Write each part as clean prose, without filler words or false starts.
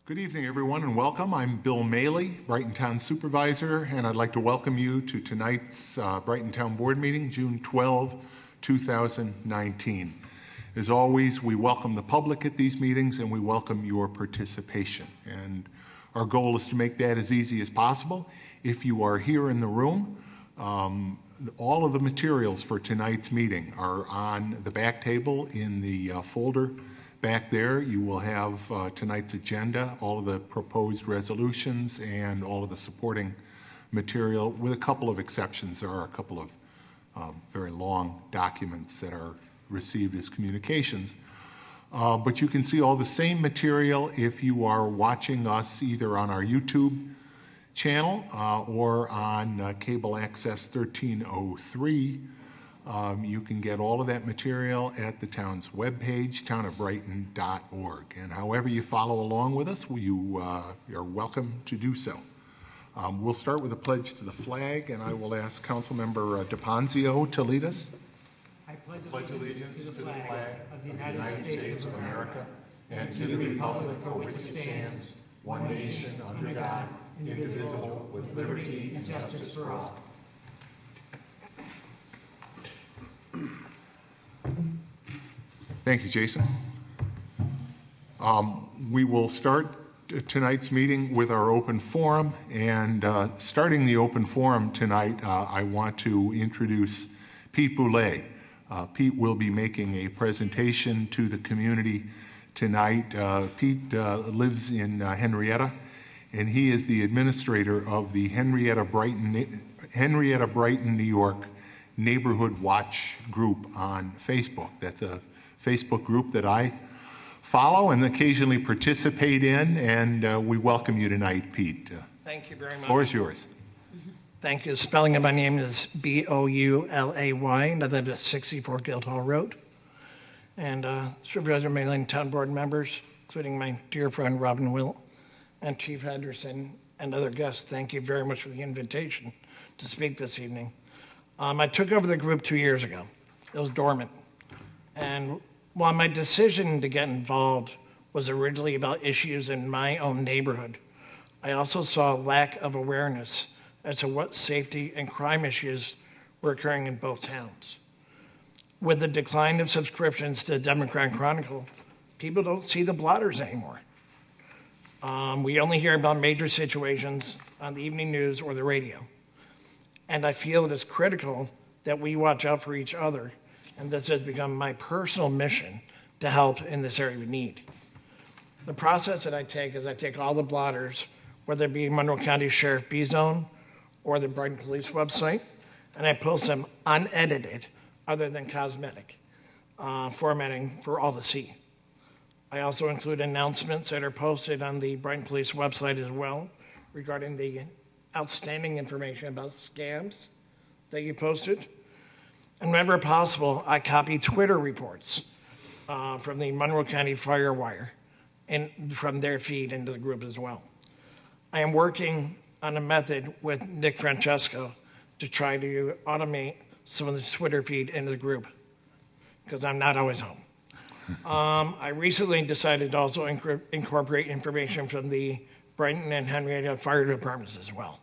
Good evening, everyone, and welcome. I'm Bill Maley, Brighton Town Supervisor, and I'd like to welcome you to tonight's Brighton Town Board meeting, June 12, 2019. As always, we welcome the public at these meetings and we welcome your participation. And our goal is to make that as easy as possible. If you are here in the room, all of the materials for tonight's meeting are on the back table in the folder. Back there, you will have tonight's agenda, all of the proposed resolutions, and all of the supporting material, with a couple of exceptions. There are a couple of very long documents that are received as communications. But you can see all the same material if you are watching us either on our YouTube channel or on Cable Access 1303. You can get all of that material at the town's webpage, townofbrighton.org. And however you follow along with us, you are welcome to do so. We'll start with a pledge to the flag, and I will ask Councilmember DePonzio to lead us. I pledge allegiance to the flag of the United States of America and to the republic for which it stands, one nation, under God, indivisible, with liberty and justice for all. Thank you, Jason. We will start tonight's meeting with our open forum, and starting the open forum tonight, I want to introduce Pete Boulay. Pete will be making a presentation to the community tonight. Pete lives in Henrietta, and he is the administrator of the Henrietta Brighton, New York Neighborhood Watch group on Facebook. That's a Facebook group that I follow and occasionally participate in, and we welcome you tonight, Pete. Thank you very much. The floor is yours. Thank you. Spelling of my name is B-O-U-L-A-Y, and I live at 64 Guildhall Road. And Supervisor Maley, town board members, including my dear friend Robin Wilt and Chief Henderson and other guests, thank you very much for the invitation to speak this evening. I took over the group 2 years ago. It was dormant. And while my decision to get involved was originally about issues in my own neighborhood, I also saw a lack of awareness as to what safety and crime issues were occurring in both towns. With the decline of subscriptions to the Democrat Chronicle, people don't see the blotters anymore. We only hear about major situations on the evening news or the radio. And I feel it is critical that we watch out for each other, and this has become my personal mission to help in this area of need. The process that I take is I take all the blotters, whether it be Monroe County Sheriff B-Zone or the Brighton Police website, and I post them unedited, other than cosmetic formatting for all to see. I also include announcements that are posted on the Brighton Police website as well regarding the outstanding information about scams that you posted. And whenever possible, I copy Twitter reports from the Monroe County Firewire and from their feed into the group as well. I am working on a method with Nick Francesco to try to automate some of the Twitter feed into the group, because I'm not always home. I recently decided to also incorporate information from the Brighton and Henrietta fire departments as well.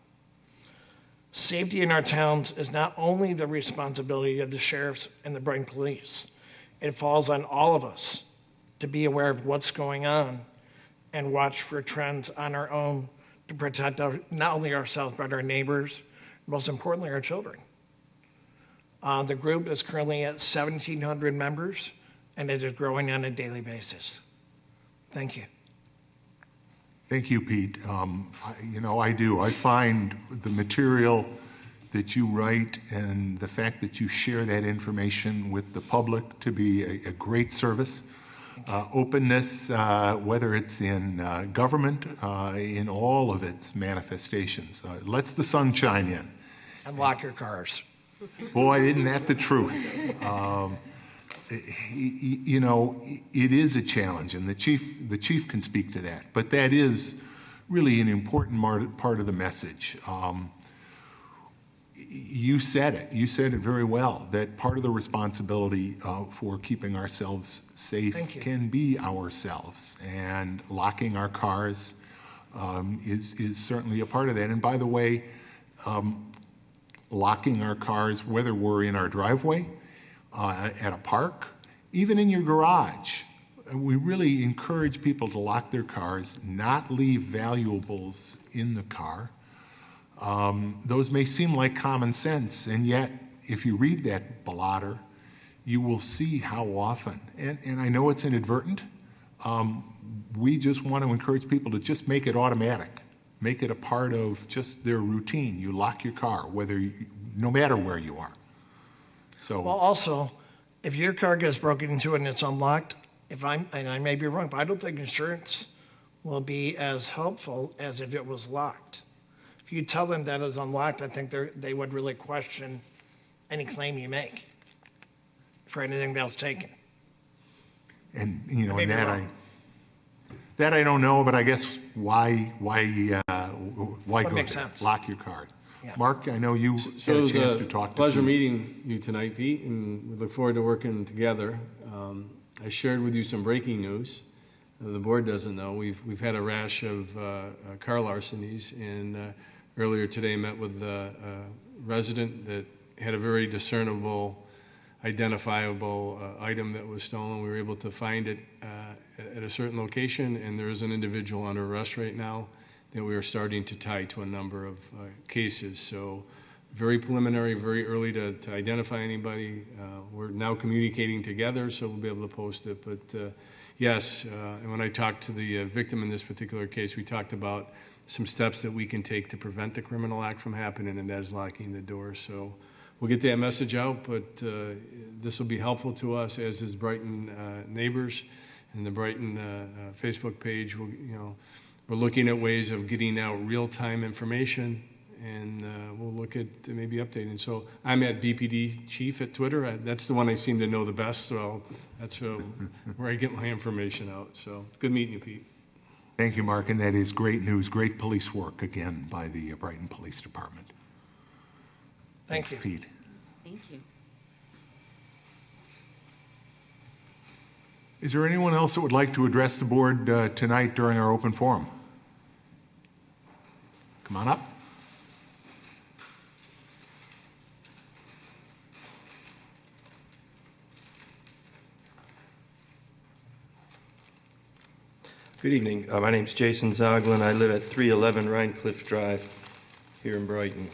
Safety in our towns is not only the responsibility of the sheriffs and the Brighton police. It falls on all of us to be aware of what's going on and watch for trends on our own to protect not only ourselves, but our neighbors, most importantly, our children. The group is currently at 1,700 members, and it is growing on a daily basis. Thank you. Thank you, Pete. I do. I find the material that you write and the fact that you share that information with the public to be a great service. Openness, whether it's in government, in all of its manifestations. Lets the sun shine in. And lock your cars. Boy, isn't that the truth? It is a challenge, and the chief can speak to that. But that is really an important part of the message. you said it. You said it very well, that part of the responsibility for keeping ourselves safe can be ourselves. And locking our cars is certainly a part of that. And by the way, locking our cars, whether we're in our driveway, at a park, even in your garage, we really encourage people to lock their cars, not leave valuables in the car. Those may seem like common sense, and yet if you read that blotter, you will see how often, and I know it's inadvertent, we just want to encourage people to just make it automatic. Make it a part of just their routine. You lock your car, no matter where you are. So, Well, also, if your car gets broken into and it's unlocked, and I may be wrong, but I don't think insurance will be as helpful as if it was locked. If you tell them that it's unlocked, I think they would really question any claim you make for anything that was taken. and may and be that wrong. I don't know, but I guess why go makes there? sense. Lock your car. Yeah. Mark, I know you So had it a was chance a to talk to pleasure Pete. meeting you tonight, Pete, and we look forward to working together. I shared with you some breaking news. The board doesn't know. We've had a rash of car larcenies, and earlier today met with a resident that had a very discernible, identifiable item that was stolen. We were able to find it at a certain location, and there is an individual under arrest right now that we are starting to tie to a number of cases. So very preliminary, very early to identify anybody. We're now communicating together, so we'll be able to post it. But yes, and when I talked to the victim in this particular case, we talked about some steps that we can take to prevent the criminal act from happening, and that is locking the door. So we'll get that message out, but this will be helpful to us, as is Brighton neighbors and the Brighton Facebook page. We're looking at ways of getting out real-time information, and we'll look at maybe updating. So I'm at BPD Chief at Twitter. That's the one I seem to know the best, so that's where I get my information out. So good meeting you, Pete. Thank you, Mark, and that is great news. Great police work, again, by the Brighton Police Department. Thank Thanks, you. Pete. Thank you. Is there anyone else that would like to address the board tonight during our open forum? Come on up. Good evening. My name's Jason Zoglin. I live at 311 Rhinecliff Drive here in Brighton.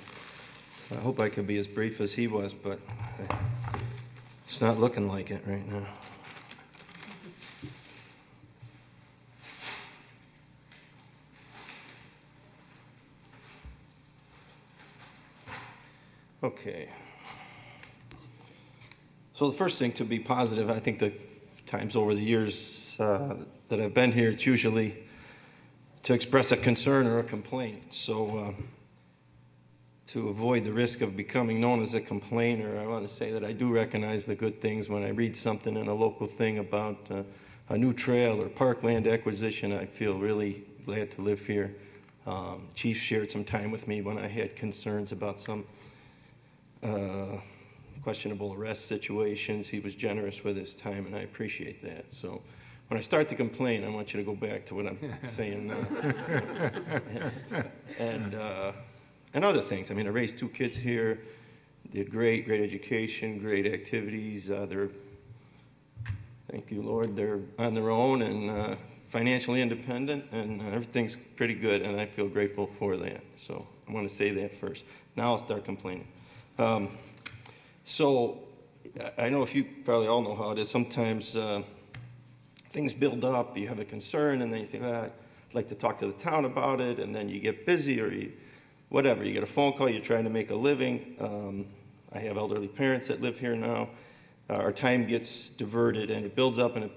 I hope I can be as brief as he was, but it's not looking like it right now. Okay. So the first thing, to be positive, I think the times over the years that I've been here, it's usually to express a concern or a complaint. So to avoid the risk of becoming known as a complainer, I want to say that I do recognize the good things when I read something in a local thing about a new trail or parkland acquisition. I feel really glad to live here. The chief shared some time with me when I had concerns about some questionable arrest situations. He was generous with his time, and I appreciate that. So when I start to complain, I want you to go back to what I'm saying now. And other things. I mean, I raised 2 kids here, did great education, great activities. Thank you, Lord, they're on their own and financially independent, and everything's pretty good, and I feel grateful for that. So I want to say that first. Now I'll start complaining. So I know, if you probably all know how it is, sometimes things build up, you have a concern, and then you think, I'd like to talk to the town about it, and then you get busy, or you get a phone call, you're trying to make a living. I have elderly parents that live here now. Our time gets diverted, and it builds up, and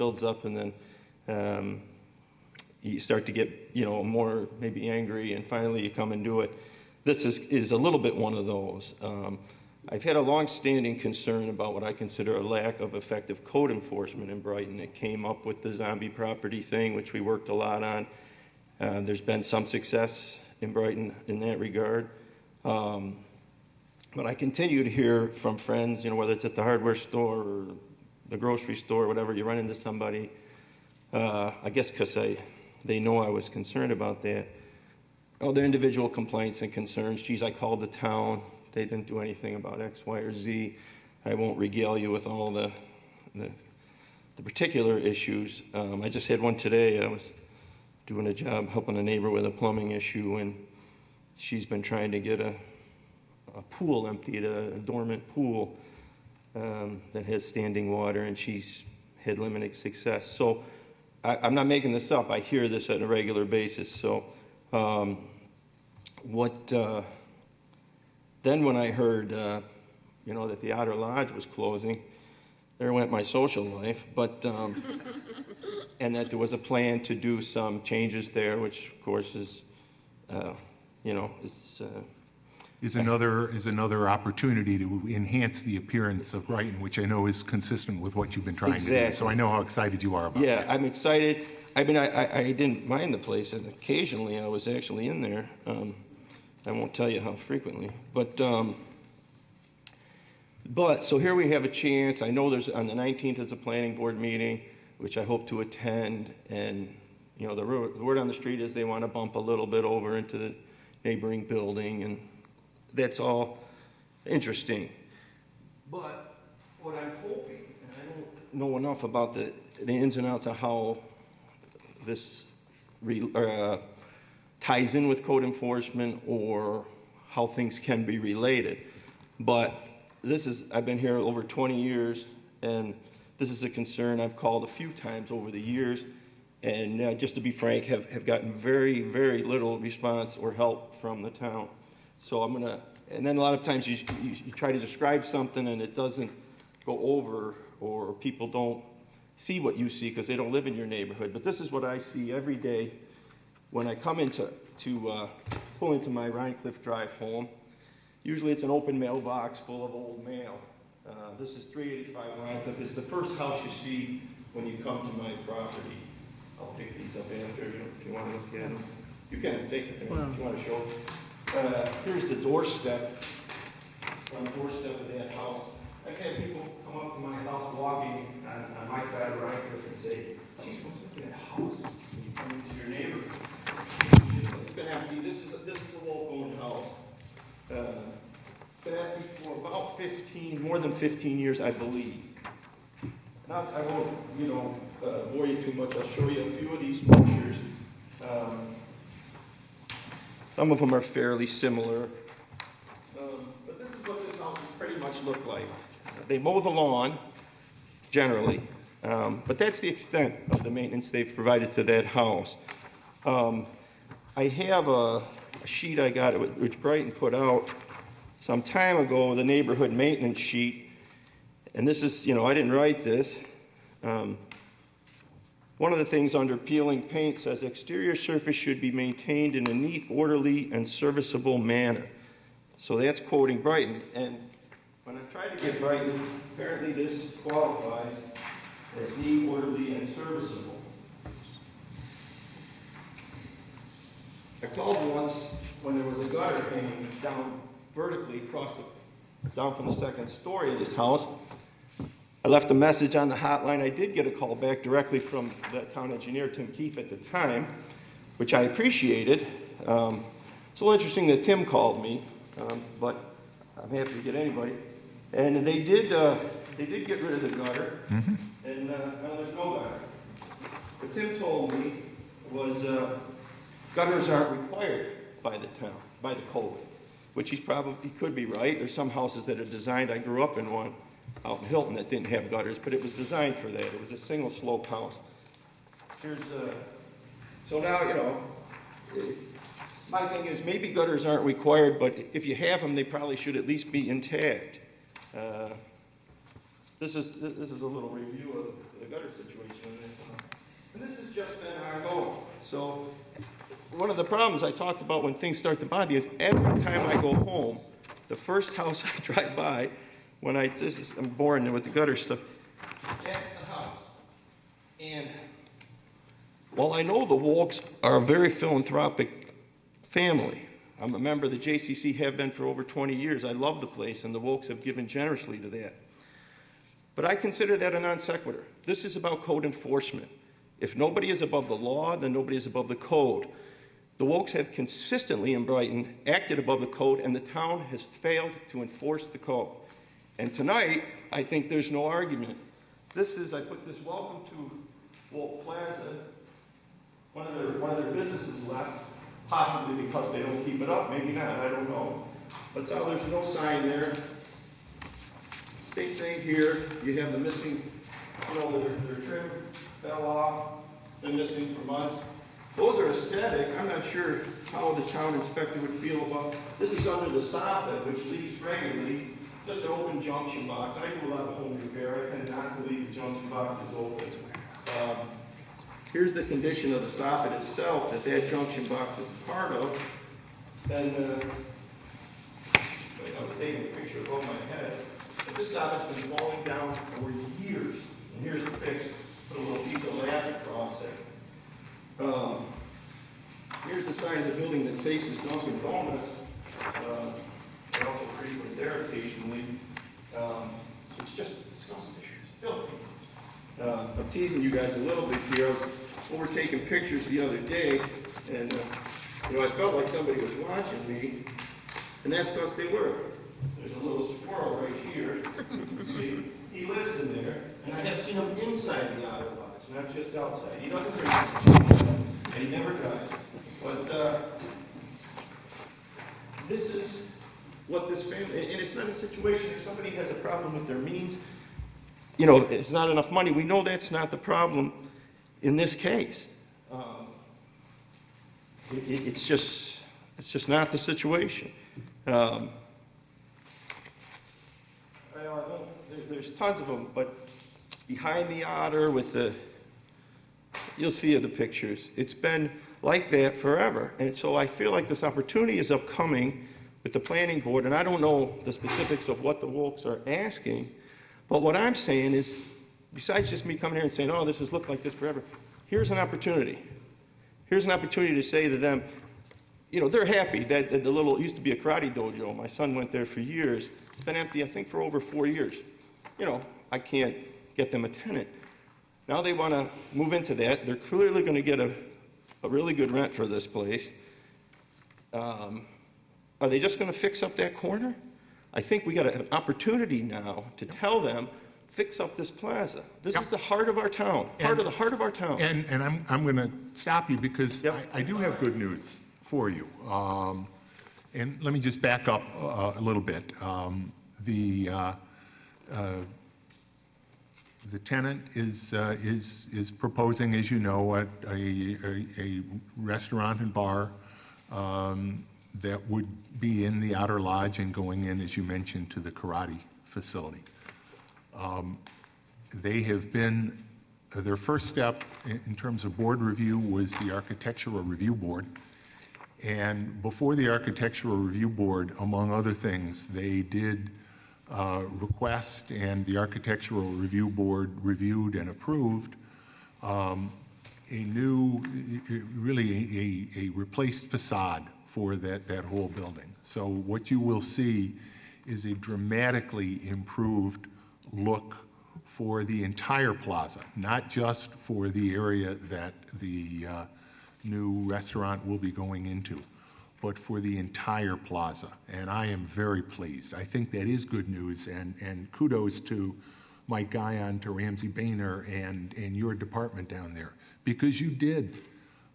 then you start to get, more maybe angry, and finally you come and do it. This is a little bit one of those. I've had a long-standing concern about what I consider a lack of effective code enforcement in Brighton. It came up with the zombie property thing, which we worked a lot on. There's been some success in Brighton in that regard. But I continue to hear from friends, whether it's at the hardware store or the grocery store or whatever, you run into somebody, I guess because they know I was concerned about that. Oh, their individual complaints and concerns. Geez, I called the town. They didn't do anything about X, Y, or Z. I won't regale you with all the particular issues. I just had one today. I was doing a job helping a neighbor with a plumbing issue, and she's been trying to get a pool emptied, a dormant pool that has standing water, and she's had limited success. So I'm not making this up. I hear this on a regular basis. So then when I heard, that the Otter Lodge was closing, there went my social life. But and that there was a plan to do some changes there, which of course is, Is another opportunity to enhance the appearance of Brighton, which I know is consistent with what you've been trying to do. So I know how excited you are about that. Yeah, I'm excited. I mean, I didn't mind the place, and occasionally I was actually in there. I won't tell you how frequently, but so here we have a chance. I know there's on the 19th is a planning board meeting, which I hope to attend, and the word on the street is they want to bump a little bit over into the neighboring building, and that's all interesting. But what I'm hoping, and I don't know enough about the ins and outs of how this ties in with code enforcement or how things can be related. But I've been here over 20 years, and this is a concern I've called a few times over the years, and just to be frank, have gotten very, very little response or help from the town. So and then a lot of times you try to describe something and it doesn't go over, or people don't see what you see because they don't live in your neighborhood. But this is what I see every day when I come pull into my Rhinecliff Drive home. Usually it's an open mailbox full of old mail. This is 385 Rhinecliff. It's the first house you see when you come to my property. I'll pick these up after, if you want to look at them. You can take them if you want to show them. Here's the doorstep, front doorstep of that house. I've had people come up to my house walking on my side of Rhinecliff and say, geez, look at that house when you come into your neighborhood. It's been empty. This is a Wolf-owned house. Been empty for about more than 15 years, I believe. I won't, bore you too much. I'll show you a few of these pictures. Some of them are fairly similar. But this is what this house pretty much look like. They mow the lawn, generally, but that's the extent of the maintenance they've provided to that house. I have a sheet I got, which Brighton put out some time ago, the neighborhood maintenance sheet. And this is, I didn't write this. One of the things under peeling paint says exterior surface should be maintained in a neat, orderly, and serviceable manner. So that's quoting Brighton. And when I tried to get Brighton, apparently this qualifies as neat, orderly, and serviceable. I called once when there was a gutter hanging down vertically down from the second story of this house. I left a message on the hotline. I did get a call back directly from the town engineer, Tim Keefe, at the time, which I appreciated. It's a little interesting that Tim called me, but I'm happy to get anybody. And they did get rid of the gutter, and now there's no gutter. What Tim told me was gutters aren't required by the town, by the code, which he could be right. There's some houses that are designed. I grew up in one out in Hilton that didn't have gutters, but it was designed for that. It was a single slope house. So now, my thing is maybe gutters aren't required, but if you have them, they probably should at least be intact. This is a little review of the gutter situation. And this has just been ongoing. So one of the problems I talked about when things start to bother you is every time I go home, the first house I drive by, I'm boring with the gutter stuff, that's the house. And while I know the Wolks are a very philanthropic family, I'm a member of the JCC, have been for over 20 years. I love the place, and the Wilks have given generously to that. But I consider that a non sequitur. This is about code enforcement. If nobody is above the law, then nobody is above the code. The Wilks have consistently in Brighton acted above the code, and the town has failed to enforce the code. And tonight, I think there's no argument. I put this welcome to Wolf Plaza. One of their businesses left, possibly because they don't keep it up, maybe not, I don't know. But so there's no sign there. Same thing here, you have the missing, their trim fell off, been missing for months. Those are aesthetic. I'm not sure how the town inspector would feel about, this is under the soffit, which leaks regularly, just an open junction box. I do a lot of home repair. I tend not to leave the junction boxes open. Here's the condition of the soffit itself that junction box is part of. And I was taking a picture above my head. But this soffit's been falling down for years. And here's the fix. Put a little piece of latch across it. Here's the side of the building that faces Dunkin' Donuts. I also frequent there occasionally. So it's just disgusting. It's filthy. I'm teasing you guys a little bit here. I was taking pictures the other day, and I felt like somebody was watching me, and that's because they were. There's a little squirrel right here. See, he lives in there, and I have seen him inside the outer lodge, not just outside. He doesn't drink, and he never drives. But this is what this family, and it's not a situation if somebody has a problem with their means, it's not enough money. We know that's not the problem in this case. It's just not the situation. There's tons of them, but behind the otter you'll see the pictures. It's been like that forever. And so I feel like this opportunity is upcoming with the planning board, and I don't know the specifics of what the Wilks are asking, but what I'm saying is, besides just me coming here and saying, oh, this has looked like this forever, here's an opportunity. Here's an opportunity to say to them, they're happy that the it used to be a karate dojo. My son went there for years. It's been empty, I think, for over 4 years. I can't get them a tenant. Now they want to move into that. They're clearly going to get a really good rent for this place. Are they just going to fix up that corner? I think we got an opportunity now to tell them, fix up this plaza. This is the heart of our town, part of the heart of our town. And I'm going to stop you because Yep. I do have good news for you. And let me just back up a little bit. The tenant is proposing, as you know, a restaurant and bar that would be in the outer lodge and going in, as you mentioned, to the karate facility. They have been, their first step in terms of board review was the Architectural Review Board. And before the Architectural Review Board, among other things, they did request, and the Architectural Review Board reviewed and approved a new, really a replaced facade for that whole building. So what you will see is a dramatically improved look for the entire plaza, not just for the area that the new restaurant will be going into, but for the entire plaza. And I am very pleased. I think that is good news, and kudos to Mike Guyon, to Ramsey Boehner, and your department down there, because you did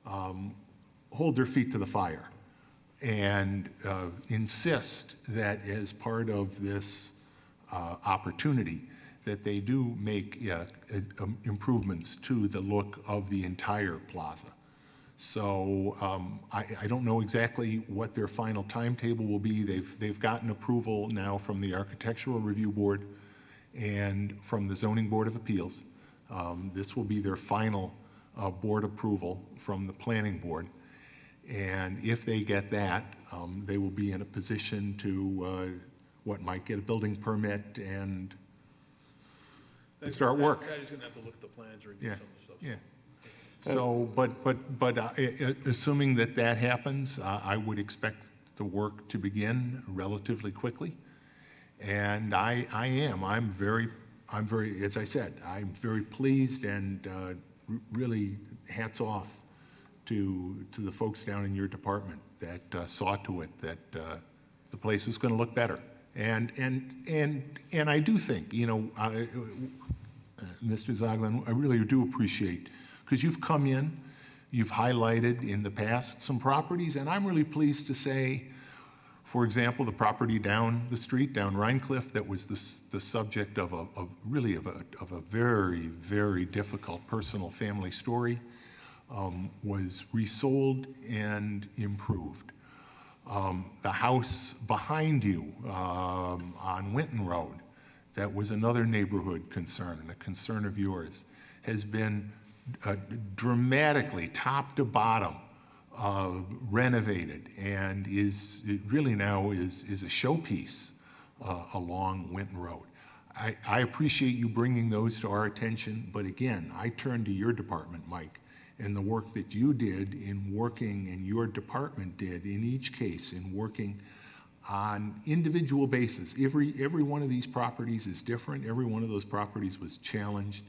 hold their feet to the fire and insist that as part of this opportunity that they do make improvements to the look of the entire plaza. So I don't know exactly what their final timetable will be. They've gotten approval now from the Architectural Review Board and from the Zoning Board of Appeals. This will be their final board approval from the Planning Board. And if they get that, they will be in a position to, might get a building permit and start work. Patty's gonna have to look at the plans or do some of the stuff. Yeah. So, but assuming that happens, I would expect the work to begin relatively quickly. And I'm very, as I said, I'm very pleased and really hats off to the folks down in your department that saw to it that the place is going to look better. And I do think, you know, Mr. Zoglin, I really do appreciate, because you've come in, you've highlighted in the past some properties, and I'm really pleased to say, for example, the property down the street, down Rhinecliff, that was the subject of a very, very difficult personal family story, was resold and improved. The house behind you on Winton Road, that was another neighborhood concern and a concern of yours, has been dramatically, top to bottom, renovated, and it really now is a showpiece along Winton Road. I appreciate you bringing those to our attention, but again, I turn to your department, Mike, and the work that you did in working, and your department did in each case in working on individual basis. Every one of these properties is different. Every one of those properties was challenged,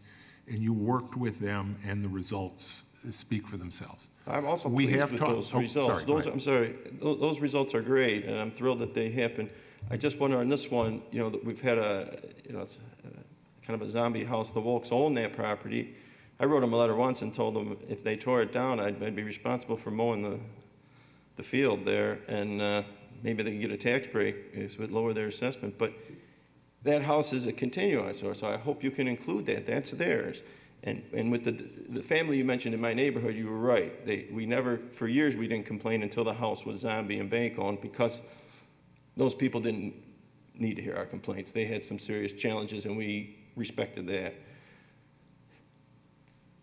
and you worked with them, and the results speak for themselves. I'm also pleased with those results. Sorry, those results are great, and I'm thrilled that they happen. I just wonder on this one, you know, that we've had it's kind of a zombie house. The Wolks own that property. I wrote them a letter once and told them if they tore it down, I'd be responsible for mowing the field there, and maybe they could get a tax break, so it would lower their assessment. But that house is a continuing eyesore, so I hope you can include that. That's theirs. And with the family you mentioned in my neighborhood, you were right. We never, for years, we didn't complain until the house was zombie and bank-owned, because those people didn't need to hear our complaints. They had some serious challenges, and we respected that.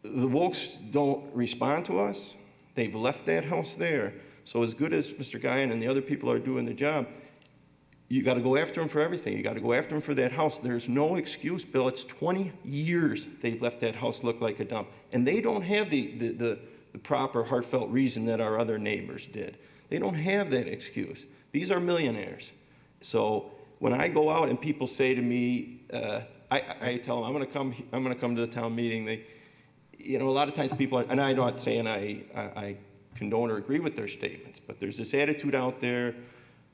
The Wolks don't respond to us. They've left that house there. So as good as Mr. Guyan and the other people are doing the job, you got to go after them for everything. You got to go after them for that house. There's no excuse, Bill. It's 20 years they've left that house look like a dump. And they don't have the proper heartfelt reason that our other neighbors did. They don't have that excuse. These are millionaires. So when I go out and people say to me, I tell them, I'm going to come to the town meeting. A lot of times people are, and I'm not saying I condone or agree with their statements, but there's this attitude out there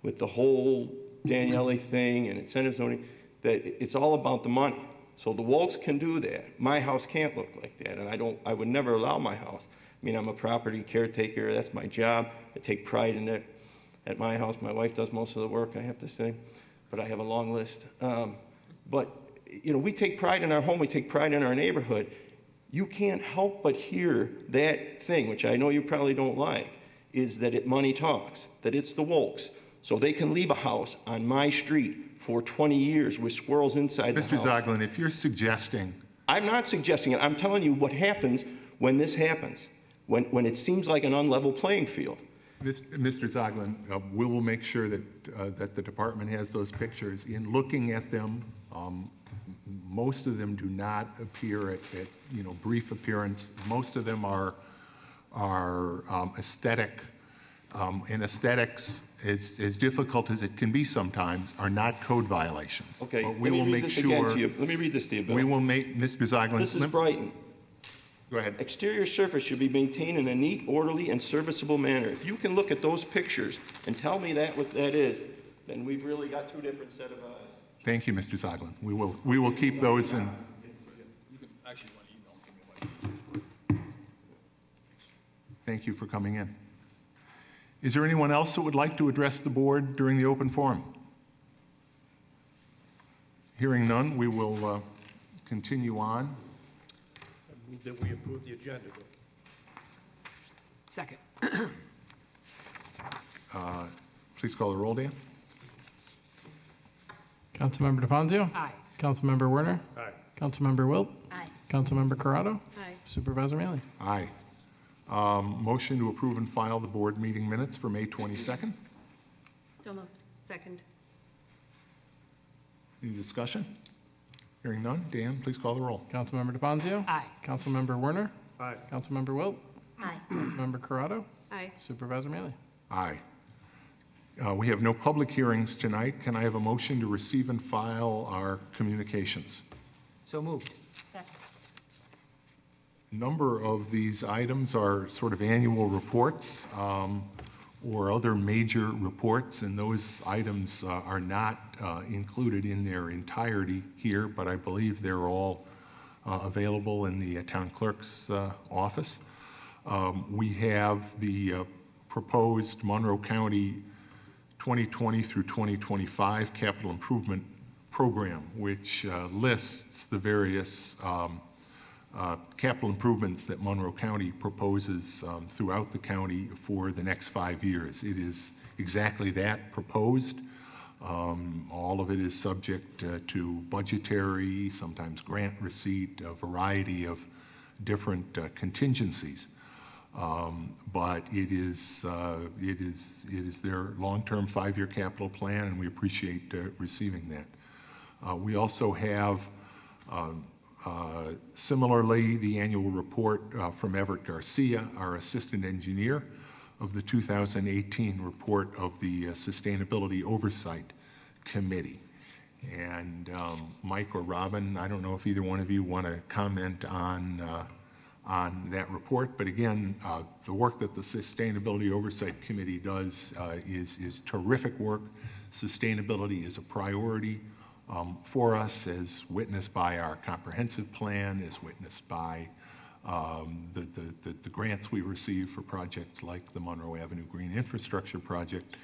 with the whole Daniele thing and incentive zoning that it's all about the money. So the Wolks can do that. My house can't look like that, and I would never allow my house. I mean, I'm a property caretaker. That's my job. I take pride in it. At my house, my wife does most of the work, I have to say, but I have a long list. But we take pride in our home. We take pride in our neighborhood. You can't help but hear that thing, which I know you probably don't like, is that money talks, that it's the Wolks. So they can leave a house on my street for 20 years with squirrels inside the house. Mr. Zoglin, if you're suggesting... I'm not suggesting it. I'm telling you what happens when this happens, when it seems like an unlevel playing field. Mr. Zoglin, we will make sure that the department has those pictures. In looking at them, most of them do not appear at brief appearance. Most of them are aesthetic, and aesthetics, as difficult as it can be sometimes, are not code violations. Okay, but we will make sure. Let me read this to you, Bill. We will make, Mr. Zoglin. This is Brighton. Go ahead. Exterior surface should be maintained in a neat, orderly, and serviceable manner. If you can look at those pictures and tell me what that is, then we've really got two different set of eyes. Thank you, Mr. Zoglin. We will keep those in. You can actually want to email me. Thank you for coming in. Is there anyone else that would like to address the board during the open forum? Hearing none, we will continue on. I move that we approve the agenda. Second. Please call the roll, Dan. Councilmember DeFazio? Aye. Councilmember Werner? Aye. Councilmember Wilt? Aye. Councilmember Corrado? Aye. Supervisor Mealy? Aye. Motion to approve and file the board meeting minutes for May 22nd. So moved. Second. Any discussion? Hearing none. Dan, please call the roll. Councilmember DeFazio? Aye. Councilmember Werner? Aye. Councilmember Wilt? Aye. Councilmember Corrado? Aye. Supervisor Mealy? Aye. We have no public hearings tonight. Can I have a motion to receive and file our communications? So moved. Second. Number of these items are sort of annual reports or other major reports, and those items are not included in their entirety here, but I believe they're all available in the town clerk's office. We have the proposed Monroe County 2020 through 2025 capital improvement program, which lists the various capital improvements that Monroe County proposes throughout the county for the next 5 years. It is exactly that, proposed. All of it is subject to budgetary, sometimes grant receipt, a variety of different contingencies. But it is their long-term 5-year capital plan, and we appreciate receiving that. We also have similarly, the annual report from Everett Garcia, our assistant engineer, of the 2018 report of the Sustainability Oversight Committee. And Mike or Robin, I don't know if either one of you want to comment on that report, but again, the work that the Sustainability Oversight Committee does is terrific work. Sustainability is a priority for us, as witnessed by our comprehensive plan, as witnessed by the grants we receive for projects like the Monroe Avenue Green Infrastructure Project.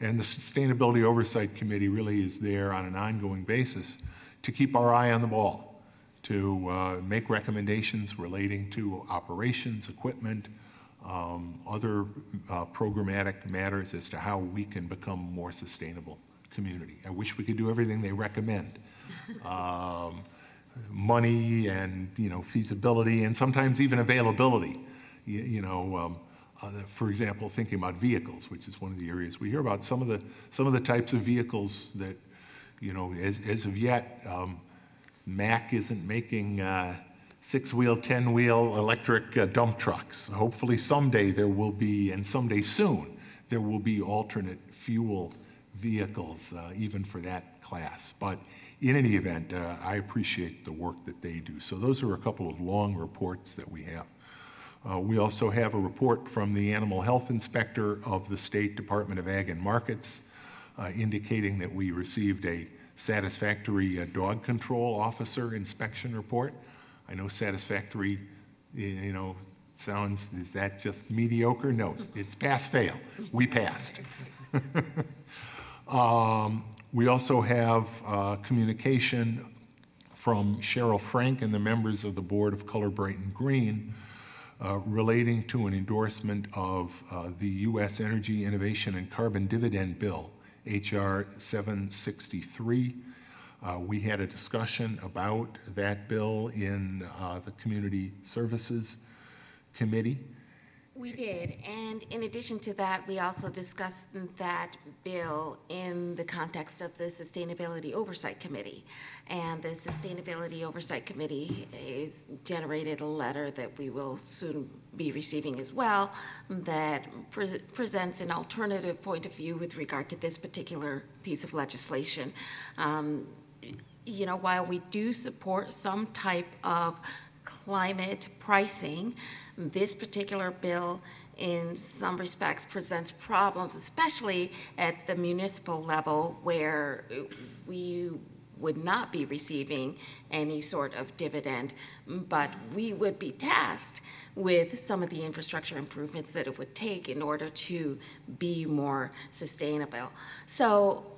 And the Sustainability Oversight Committee really is there on an ongoing basis to keep our eye on the ball, to make recommendations relating to operations, equipment, other programmatic matters as to how we can become a more sustainable community. I wish we could do everything they recommend. Money and feasibility and sometimes even availability. For example, thinking about vehicles, which is one of the areas we hear about. Some of the types of vehicles that as of yet, Mack isn't making 6-wheel, 10-wheel electric dump trucks. Hopefully someday there will be, and someday soon, there will be alternate fuel vehicles, even for that class. But in any event, I appreciate the work that they do. So those are a couple of long reports that we have. We also have a report from the Animal Health Inspector of the State Department of Ag and Markets, indicating that we received a satisfactory dog control officer inspection report. I know satisfactory, sounds, is that just mediocre? No, it's pass-fail. We passed. We also have communication from Cheryl Frank and the members of the Board of Color Brighton Green relating to an endorsement of the U.S. Energy Innovation and Carbon Dividend Bill, H.R. 763. We had a discussion about that bill in the Community Services Committee. We did, and in addition to that, we also discussed that bill in the context of the Sustainability Oversight Committee. And the Sustainability Oversight Committee has generated a letter that we will soon be receiving as well that presents an alternative point of view with regard to this particular piece of legislation. While we do support some type of climate pricing, this particular bill in some respects presents problems, especially at the municipal level where we would not be receiving any sort of dividend, but we would be tasked with some of the infrastructure improvements that it would take in order to be more sustainable. So,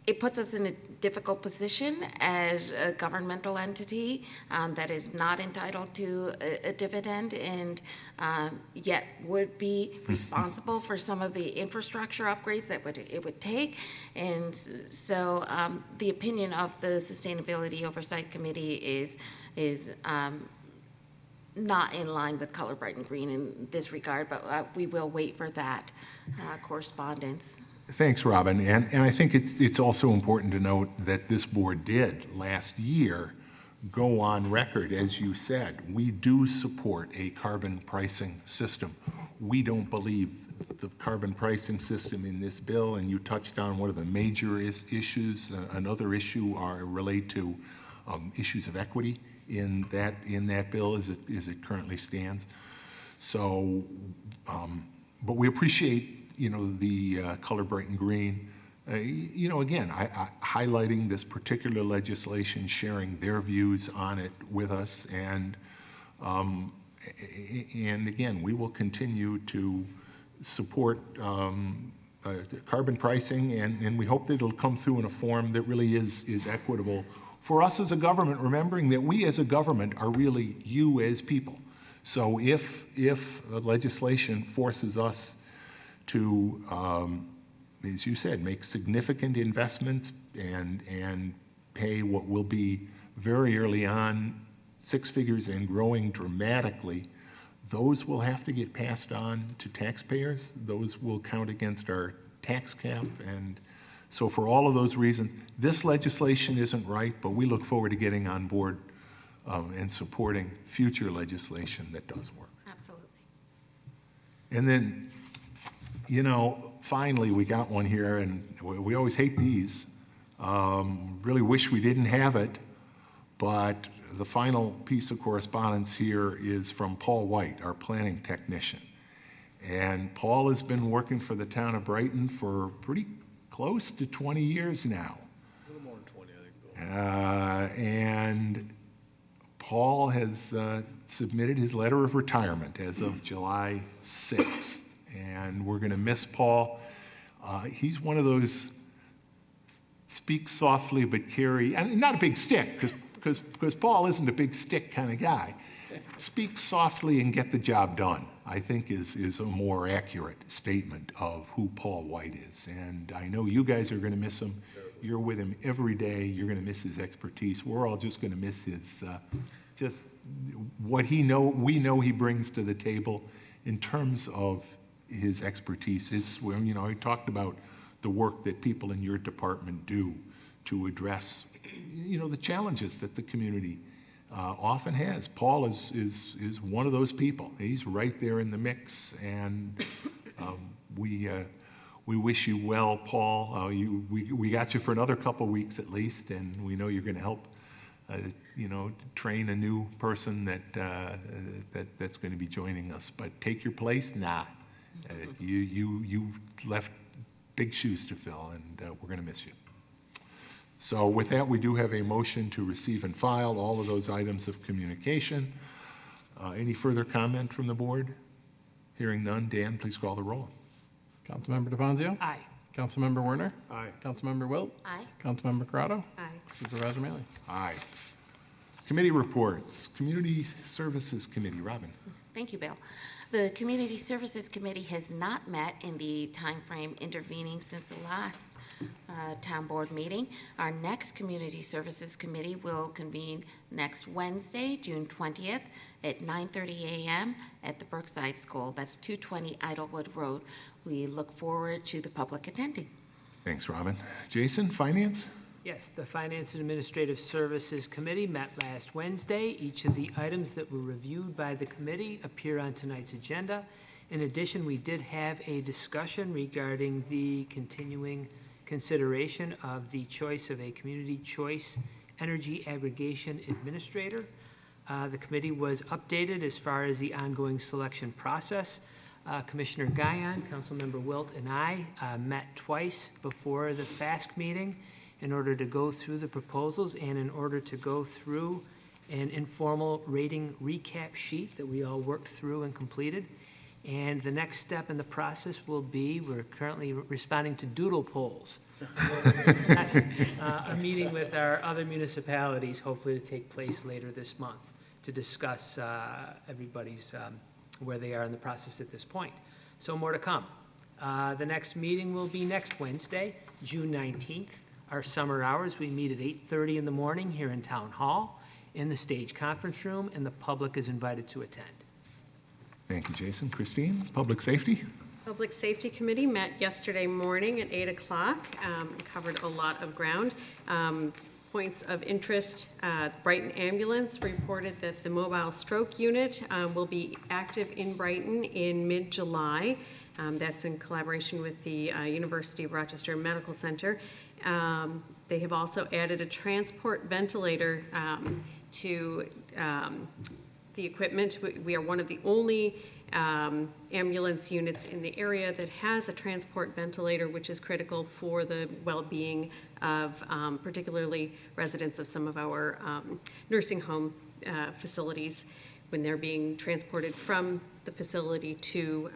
it puts us in a difficult position as a governmental entity that is not entitled to a dividend and yet would be responsible for some of the infrastructure upgrades that it would take. And so the opinion of the Sustainability Oversight Committee is not in line with Color Brighton Green in this regard, but we will wait for that correspondence. Thanks, Robin. And I think it's also important to note that this board did last year go on record, as you said, we do support a carbon pricing system. we don't believe the carbon pricing system in this bill, and you touched on one of the major issues. Another issue relate to issues of equity in that bill as it currently stands. So, but we appreciate, the color Brighton green. Again, highlighting this particular legislation, sharing their views on it with us, and again, we will continue to support carbon pricing, and we hope that it'll come through in a form that really is equitable for us as a government, remembering that we as a government are really you as people. So if legislation forces us to, as you said, make significant investments and pay what will be very early on 6 figures and growing dramatically, those will have to get passed on to taxpayers. Those will count against our tax cap. And so for all of those reasons, this legislation isn't right, but we look forward to getting on board and supporting future legislation that does work. Absolutely. And then, finally, we got one here, and we always hate these. Really wish we didn't have it, but the final piece of correspondence here is from Paul White, our planning technician. And Paul has been working for the town of Brighton for pretty close to 20 years now. A little more than 20, I think, Bill. And Paul has submitted his letter of retirement as of July 6th. And we're going to miss Paul. He's one of those speak softly but carry, and not a big stick, because Paul isn't a big stick kind of guy. Speak softly and get the job done, I think is a more accurate statement of who Paul White is. And I know you guys are going to miss him. You're with him every day. You're going to miss his expertise. We're all just going to miss his, just what we know he brings to the table in terms of his expertise. I talked about the work that people in your department do to address the challenges that the community often has. Paul is one of those people. He's right there in the mix, and we wish you well, Paul. We got you for another couple weeks at least, and we know you're going to help train a new person that's going to be joining us. But take your place? Nah. You left big shoes to fill, and we're going to miss you. So with that, we do have a motion to receive and file all of those items of communication. Any further comment from the board? Hearing none, Dan, please call the roll. Councilmember DeFazio? Aye. Councilmember Werner? Aye. Councilmember Wilt? Aye. Councilmember Corrado? Aye. Supervisor Maley? Aye. Committee reports. Community Services Committee. Robin. Thank you, Bill. The Community Services Committee has not met in the time frame intervening since the last town board meeting. Our next Community Services Committee will convene next Wednesday, June 20th at 9:30 a.m. at the Brookside School. That's 220 Idlewood Road. We look forward to the public attending. Thanks, Robin. Jason, Finance? Yes, the Finance and Administrative Services Committee met last Wednesday. Each of the items that were reviewed by the committee appear on tonight's agenda. In addition, we did have a discussion regarding the continuing consideration of the choice of a Community Choice Energy Aggregation Administrator. The committee was updated as far as the ongoing selection process. Commissioner Guyon, Councilmember Wilt, and I met twice before the FASC meeting in order to go through the proposals and in order to go through an informal rating recap sheet that we all worked through and completed. And the next step in the process will be, we're currently responding to doodle polls. A meeting with our other municipalities, hopefully to take place later this month, to discuss everybody's, where they are in the process at this point. So more to come. The next meeting will be next Wednesday, June 19th. Our summer hours, we meet at 8:30 in the morning here in Town Hall in the Stage Conference Room, and the public is invited to attend. Thank you, Jason. Christine, Public Safety? Public Safety Committee met yesterday morning at 8 o'clock. Covered a lot of ground. points of interest. Brighton Ambulance reported that the mobile stroke unit will be active in Brighton in mid-July. That's in collaboration with the University of Rochester Medical Center. They have also added a transport ventilator to the equipment. We are one of the only ambulance units in the area that has a transport ventilator, which is critical for the well-being of particularly residents of some of our nursing home facilities when they're being transported from the facility to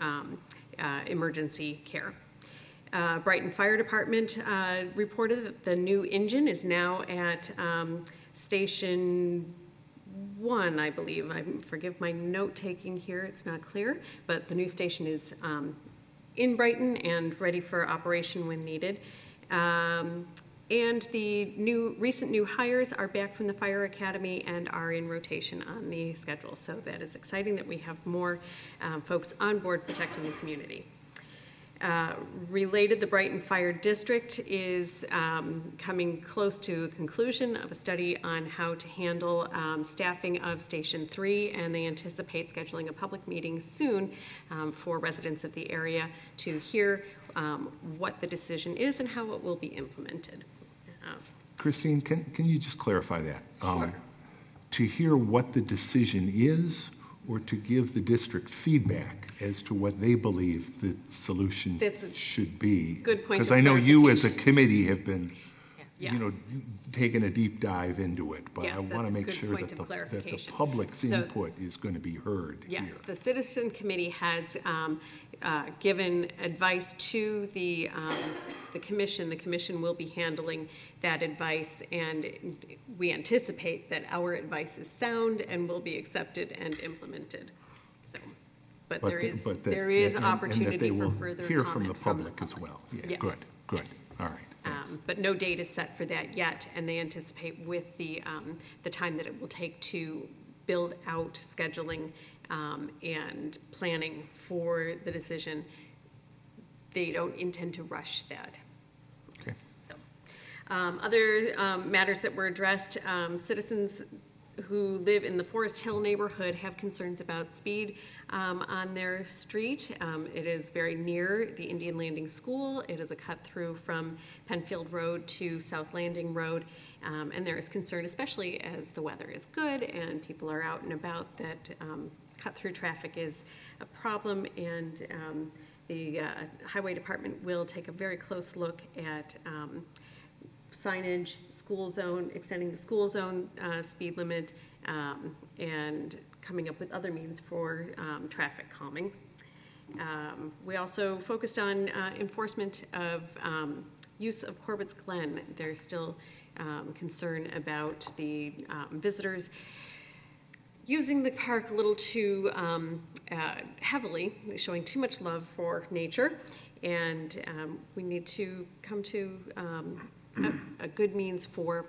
emergency care. Brighton Fire Department reported that the new engine is now at Station 1, I believe. Forgive my note-taking here, it's not clear, but the new station is in Brighton and ready for operation when needed. And the recent new hires are back from the Fire Academy and are in rotation on the schedule. So that is exciting that we have more folks on board protecting the community. Related, the Brighton Fire District is coming close to a conclusion of a study on how to handle staffing of Station 3, and they anticipate scheduling a public meeting soon for residents of the area to hear what the decision is and how it will be implemented. Christine, can you just clarify that? Sure. To hear what the decision is, or to give the district feedback as to what they believe the solution should be? Good point. Because I know you as a committee have been, Yes. you know, taking a deep dive into it, but Yes, I want that's to a make good sure point that of the clarification. public's So- input is going to be heard here. Yes, the Citizen Committee has given advice to the commission. The commission will be handling that advice, and we anticipate that our advice is sound and will be accepted and implemented. So, but there is opportunity and that they for will further hear from the comment public as well. Yeah, Yes. good. All right. Thanks. But no date is set for that yet, and they anticipate with the time that it will take to build out scheduling and planning for the decision, they don't intend to rush that. Okay. So, other matters that were addressed, citizens who live in the Forest Hill neighborhood have concerns about speed on their street. It is very near the Indian Landing School. It is a cut through from Penfield Road to South Landing Road. And there is concern, especially as the weather is good and people are out and about, that cut through traffic is a problem, and the Highway Department will take a very close look at signage, school zone, extending the school zone speed limit, and coming up with other means for traffic calming. We also focused on enforcement of use of Corbett's Glen. There's still concern about the visitors using the park a little too heavily, showing too much love for nature, and we need to come to a good means for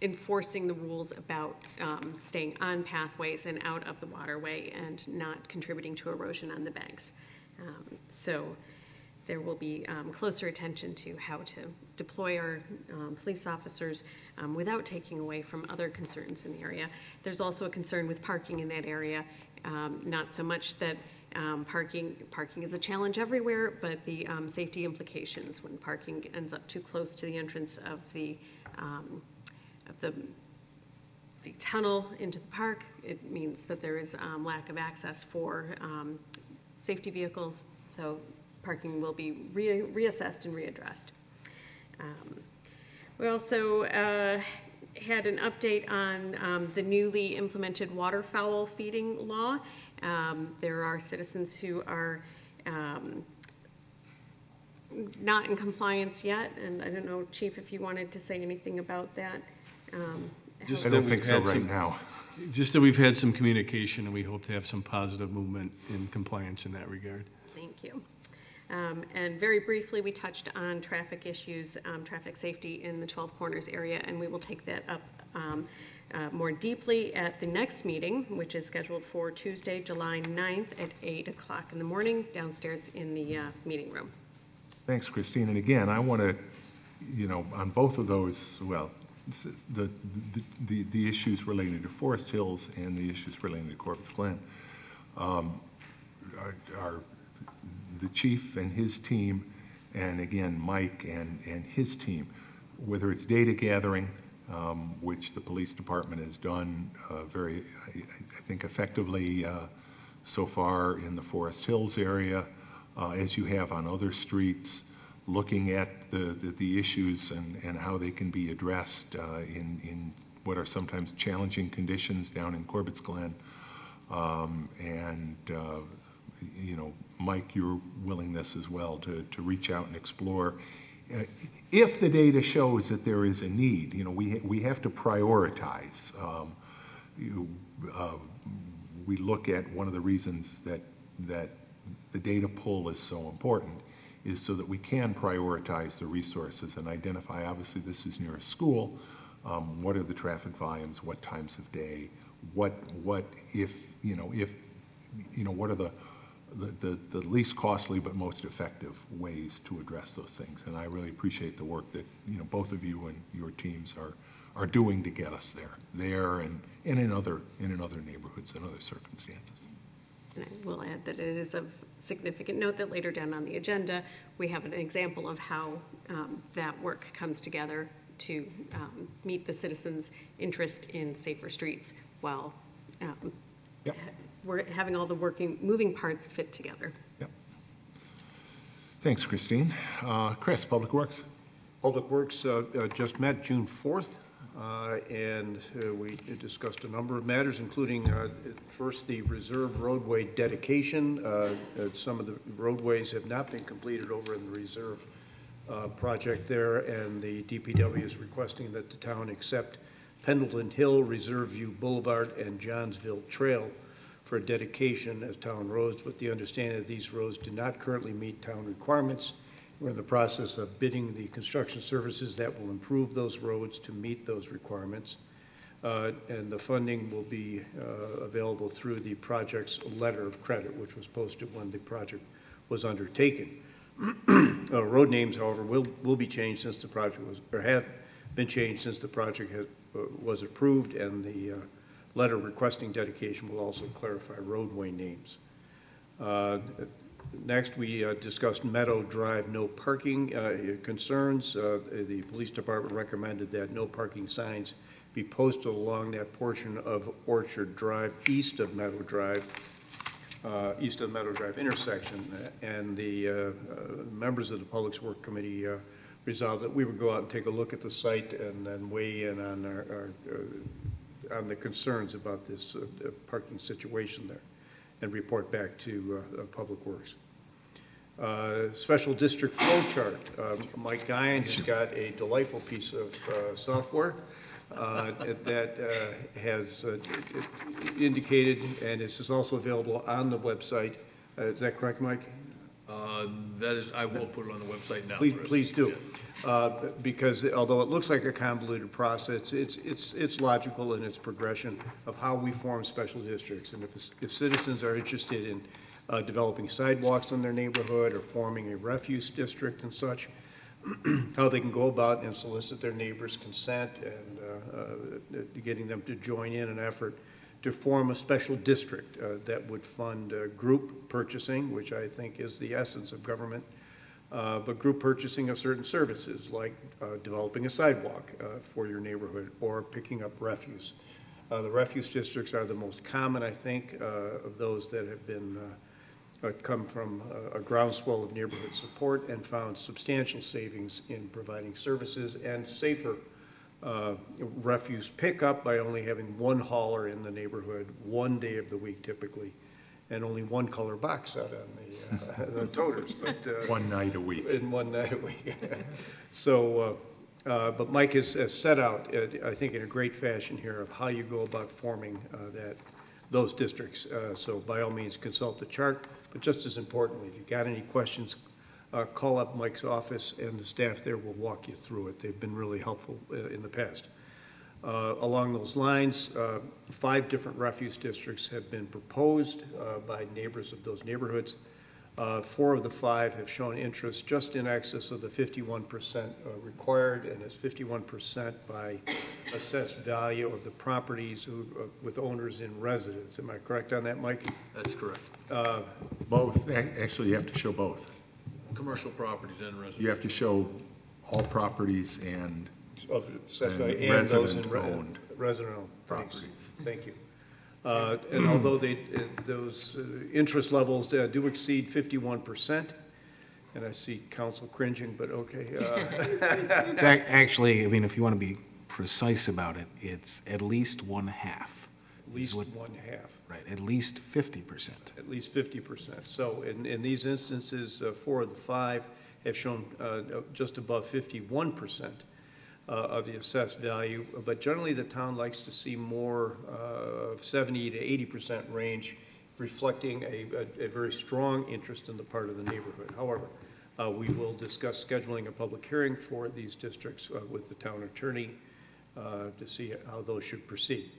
enforcing the rules about staying on pathways and out of the waterway and not contributing to erosion on the banks. So there will be closer attention to how to deploy our police officers without taking away from other concerns in the area. There's also a concern with parking in that area, not so much that parking is a challenge everywhere, but the safety implications when parking ends up too close to the entrance of the tunnel into the park. It means that there is lack of access for safety vehicles, so parking will be reassessed and readdressed. We also had an update on the newly implemented waterfowl feeding law. There are citizens who are not in compliance yet, and I don't know, Chief, if you wanted to say anything about that. Just I that don't we've think so had right some- now. Just that we've had some communication, and we hope to have some positive movement in compliance in that regard. Thank you. And very briefly, we touched on traffic issues, traffic safety in the 12 Corners area, and we will take that up more deeply at the next meeting, which is scheduled for Tuesday, July 9th at 8 o'clock in the morning downstairs in the meeting room. Thanks, Christine. And again, I want to, on both of those, well, the issues relating to Forest Hills and the issues relating to Corpus Glen. Are the chief and his team, and again, Mike and his team, whether it's data gathering, which the police department has done very, I think, effectively so far in the Forest Hills area, as you have on other streets, looking at the issues and how they can be addressed in what are sometimes challenging conditions down in Corbett's Glen. You know, Mike, your willingness as well to reach out and explore. If the data shows that there is a need, you know, we have to prioritize. We look at one of the reasons that the data pull is so important is so that we can prioritize the resources and identify, obviously this is near a school, what are the traffic volumes, what times of day, what if, what are the least costly but most effective ways to address those things. And I really appreciate the work that, both of you and your teams are doing to get us there and in other neighborhoods and other circumstances. And I will add that it is of significant note that later down on the agenda, we have an example of how that work comes together to meet the citizens' interest in safer streets while Yep. we're having all the moving parts fit together. Yep. Thanks, Christine. Chris, Public Works. Public Works just met June 4th, and we discussed a number of matters, including first the reserve roadway dedication. Some of the roadways have not been completed over in the reserve project there, and the DPW is requesting that the town accept Pendleton Hill, Reserve View Boulevard, and Johnsville Trail for dedication as town roads, with the understanding that these roads do not currently meet town requirements. We're in the process of bidding the construction services that will improve those roads to meet those requirements. And the funding will be available through the project's letter of credit, which was posted when the project was undertaken. Road names, however, will be changed since the project have been changed since the project was approved, and the letter requesting dedication will also clarify roadway names. Next, we discussed Meadow Drive no parking concerns. The police department recommended that no parking signs be posted along that portion of Orchard Drive east of Meadow Drive intersection. And the members of the Public Works Committee resolved that we would go out and take a look at the site and then weigh in on the concerns about this parking situation there and report back to Public Works. Special district flow chart. Mike Guyan has got a delightful piece of software that has indicated, and this is also available on the website. Is that correct, Mike? That is, I will put it on the website now. Please do. Yes. Because although it looks like a convoluted process, it's logical in its progression of how we form special districts. And if citizens are interested in developing sidewalks in their neighborhood or forming a refuse district and such, how they can go about and solicit their neighbors' consent and getting them to join in an effort to form a special district that would fund group purchasing, which I think is the essence of government, but group purchasing of certain services like developing a sidewalk for your neighborhood or picking up refuse. The refuse districts are the most common, I think, of those that have been come from a groundswell of neighborhood support and found substantial savings in providing services and safer refuse pickup by only having one hauler in the neighborhood one day of the week typically, and only one color box out on the toters. But one night a week. In one night a week. So, but Mike has set out, I think, in a great fashion here of how you go about forming those districts. So by all means, consult the chart. But just as importantly, if you've got any questions, call up Mike's office and the staff there will walk you through it. They've been really helpful in the past. Along those lines, 5 different refuse districts have been proposed by neighbors of those neighborhoods. 4 of the 5 have shown interest just in excess of the 51% required, and it's 51% by assessed value of the properties with owners in residence. Am I correct on that, Mike? That's correct. Both, actually, you have to show both. Commercial properties and residential. You have to show all properties and Of assessed value And and those in resident-owned resident-owned. Thanks. properties. Thank you. And although those interest levels do exceed 51%, and I see council cringing, but okay. It's actually, I mean, if you want to be precise about it, it's at least 1/2. At least 1/2. Right, at least 50%. At least 50%. So in these instances, 4 of the 5 have shown just above 51% of the assessed value, but generally the town likes to see more 70 to 80% range, reflecting a very strong interest in the part of the neighborhood. However, we will discuss scheduling a public hearing for these districts with the town attorney to see how those should proceed.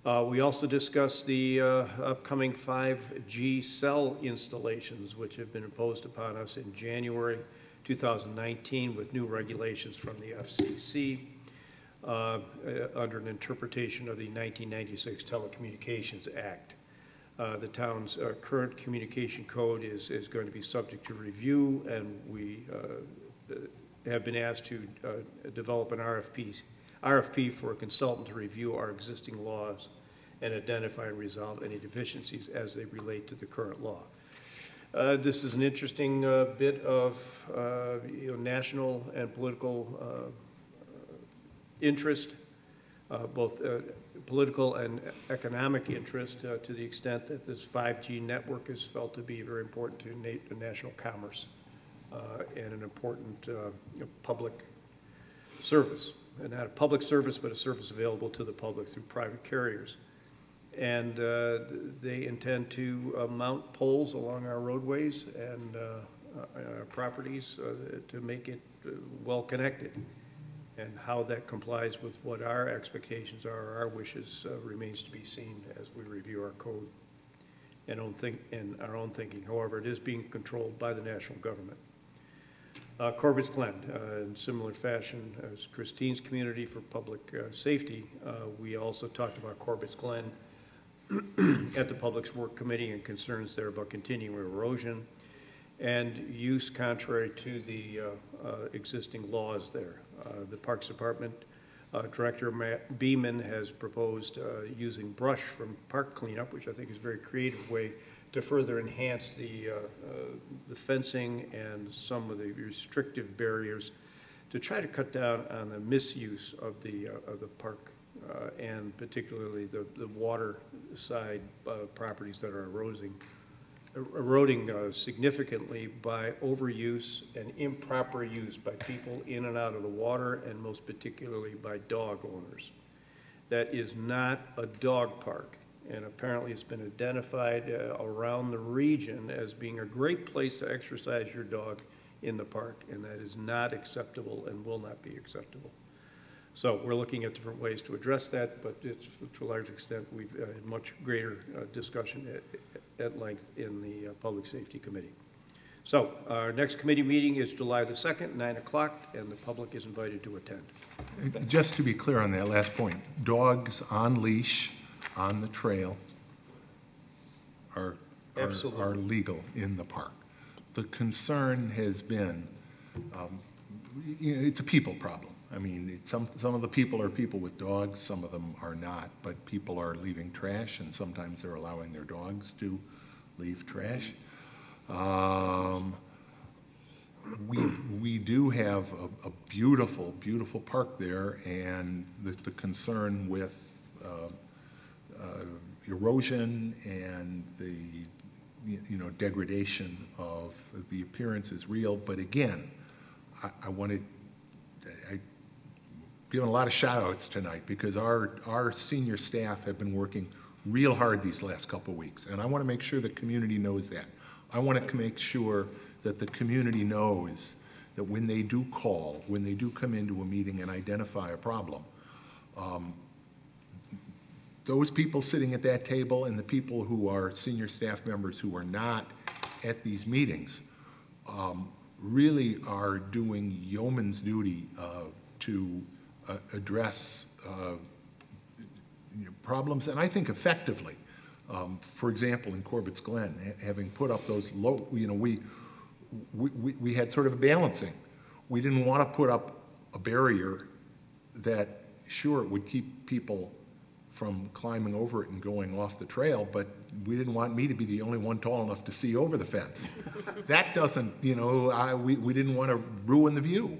We also discussed the upcoming 5G cell installations, which have been imposed upon us in January 2019 with new regulations from the FCC under an interpretation of the 1996 Telecommunications Act. The town's current communication code is going to be subject to review, and we have been asked to develop an RFP for a consultant to review our existing laws and identify and resolve any deficiencies as they relate to the current law. This is an interesting bit of national and political interest, both political and economic interest, to the extent that this 5G network is felt to be very important to national commerce and an important public service. And not a public service, but a service available to the public through private carriers. And they intend to mount poles along our roadways and our properties to make it well connected. And how that complies with what our expectations are, or our wishes, remains to be seen as we review our code and our own thinking. However, it is being controlled by the national government. Corbett's Glen, in similar fashion as Christine's community for public safety, we also talked about Corbett's Glen at the Public Works Committee and concerns there about continuing erosion and use contrary to the existing laws there. The Parks Department Director Matt Beeman has proposed using brush from park cleanup, which I think is a very creative way to further enhance the fencing and some of the restrictive barriers to try to cut down on the misuse of the park and particularly the water side properties that are eroding significantly by overuse and improper use by people in and out of the water, and most particularly by dog owners. That is not a dog park, and apparently it's been identified around the region as being a great place to exercise your dog in the park, and that is not acceptable and will not be acceptable. So we're looking at different ways to address that, but it's, to a large extent, we've had much greater discussion at length in the Public Safety Committee. So our next committee meeting is July the 2nd, 9 o'clock, and the public is invited to attend. Just to be clear on that last point, dogs on leash on the trail are legal in the park. The concern has been, it's a people problem. I mean, some of the people are people with dogs, some of them are not, but people are leaving trash, and sometimes they're allowing their dogs to leave trash. We do have a beautiful, beautiful park there, and the concern with erosion and the degradation of the appearance is real. But again, I've given a lot of shout outs tonight because our senior staff have been working real hard these last couple of weeks, and I want to make sure the community knows that. I want to make sure that the community knows that when they do call, when they do come into a meeting and identify a problem, those people sitting at that table and the people who are senior staff members who are not at these meetings really are doing yeoman's duty to address problems, and I think effectively. For example, in Corbett's Glen, having put up those low, we had sort of a balancing. We didn't want to put up a barrier that, sure, it would keep people from climbing over it and going off the trail, but we didn't want me to be the only one tall enough to see over the fence. That doesn't, we didn't want to ruin the view.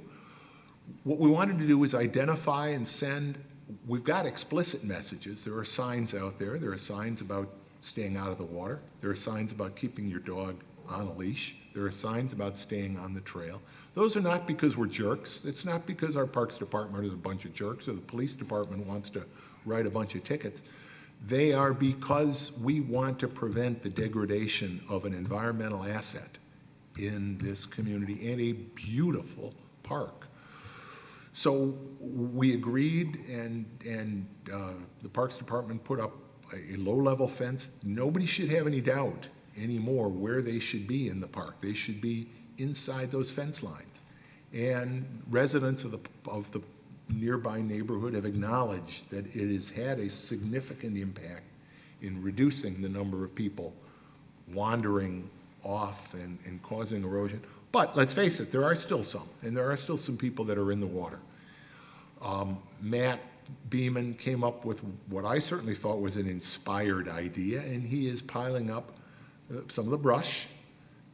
What we wanted to do is identify and send, we've got explicit messages. There are signs out there. There are signs about staying out of the water. There are signs about keeping your dog on a leash. There are signs about staying on the trail. Those are not because we're jerks. It's not because our Parks Department is a bunch of jerks or the police department wants to write a bunch of tickets. They are because we want to prevent the degradation of an environmental asset in this community and a beautiful park. So we agreed, and the Parks Department put up a low-level fence. Nobody should have any doubt anymore where they should be in the park. They should be inside those fence lines. And residents of the nearby neighborhood have acknowledged that it has had a significant impact in reducing the number of people wandering off and causing erosion. But let's face it, there are still some, and there are still some people that are in the water. Matt Beeman came up with what I certainly thought was an inspired idea, and he is piling up some of the brush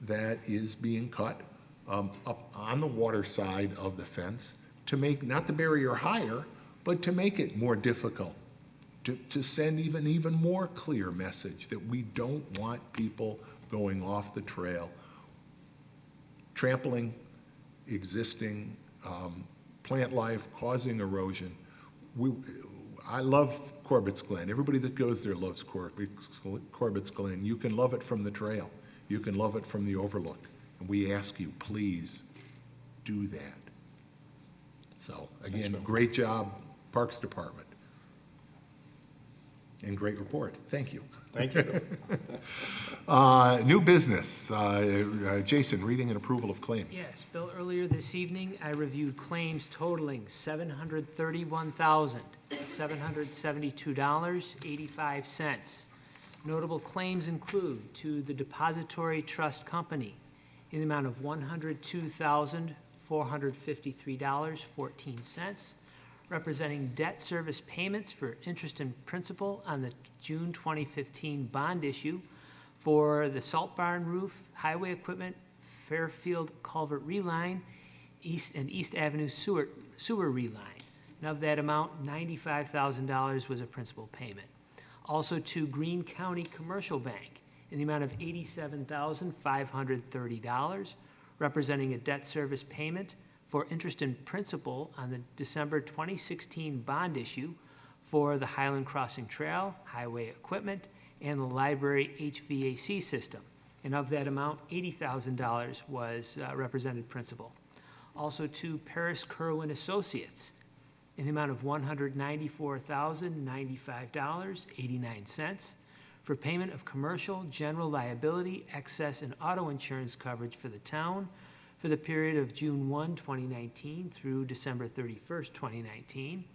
that is being cut up on the water side of the fence to make not the barrier higher, but to make it more difficult, to send even more clear message that we don't want people going off the trail, trampling existing plant life, causing erosion. I love Corbett's Glen. Everybody that goes there loves Corbett's Glen. You can love it from the trail. You can love it from the overlook. And we ask you, please do that. So, again, great job, Parks Department. And great report. Thank you. Thank you. New business. Jason, reading and approval of claims. Yes, Bill, earlier this evening, I reviewed claims totaling $731,772.85. Notable claims include to the Depository Trust Company in the amount of $102,453.14, representing debt service payments for interest and principal on the June 2015 bond issue for the Salt Barn roof, highway equipment, Fairfield Culvert reline, East Avenue sewer reline. And of that amount, $95,000 was a principal payment. Also to Greene County Commercial Bank in the amount of $87,530, representing a debt service payment for interest and principal on the December 2016 bond issue for the Highland Crossing Trail, highway equipment, and the library HVAC system. And of that amount, $80,000 was represented principal. Also to Paris Kerwin Associates in the amount of $194,095.89 for payment of commercial, general liability, excess, and auto insurance coverage for the town for the period of June 1, 2019 through December 31st, 2019.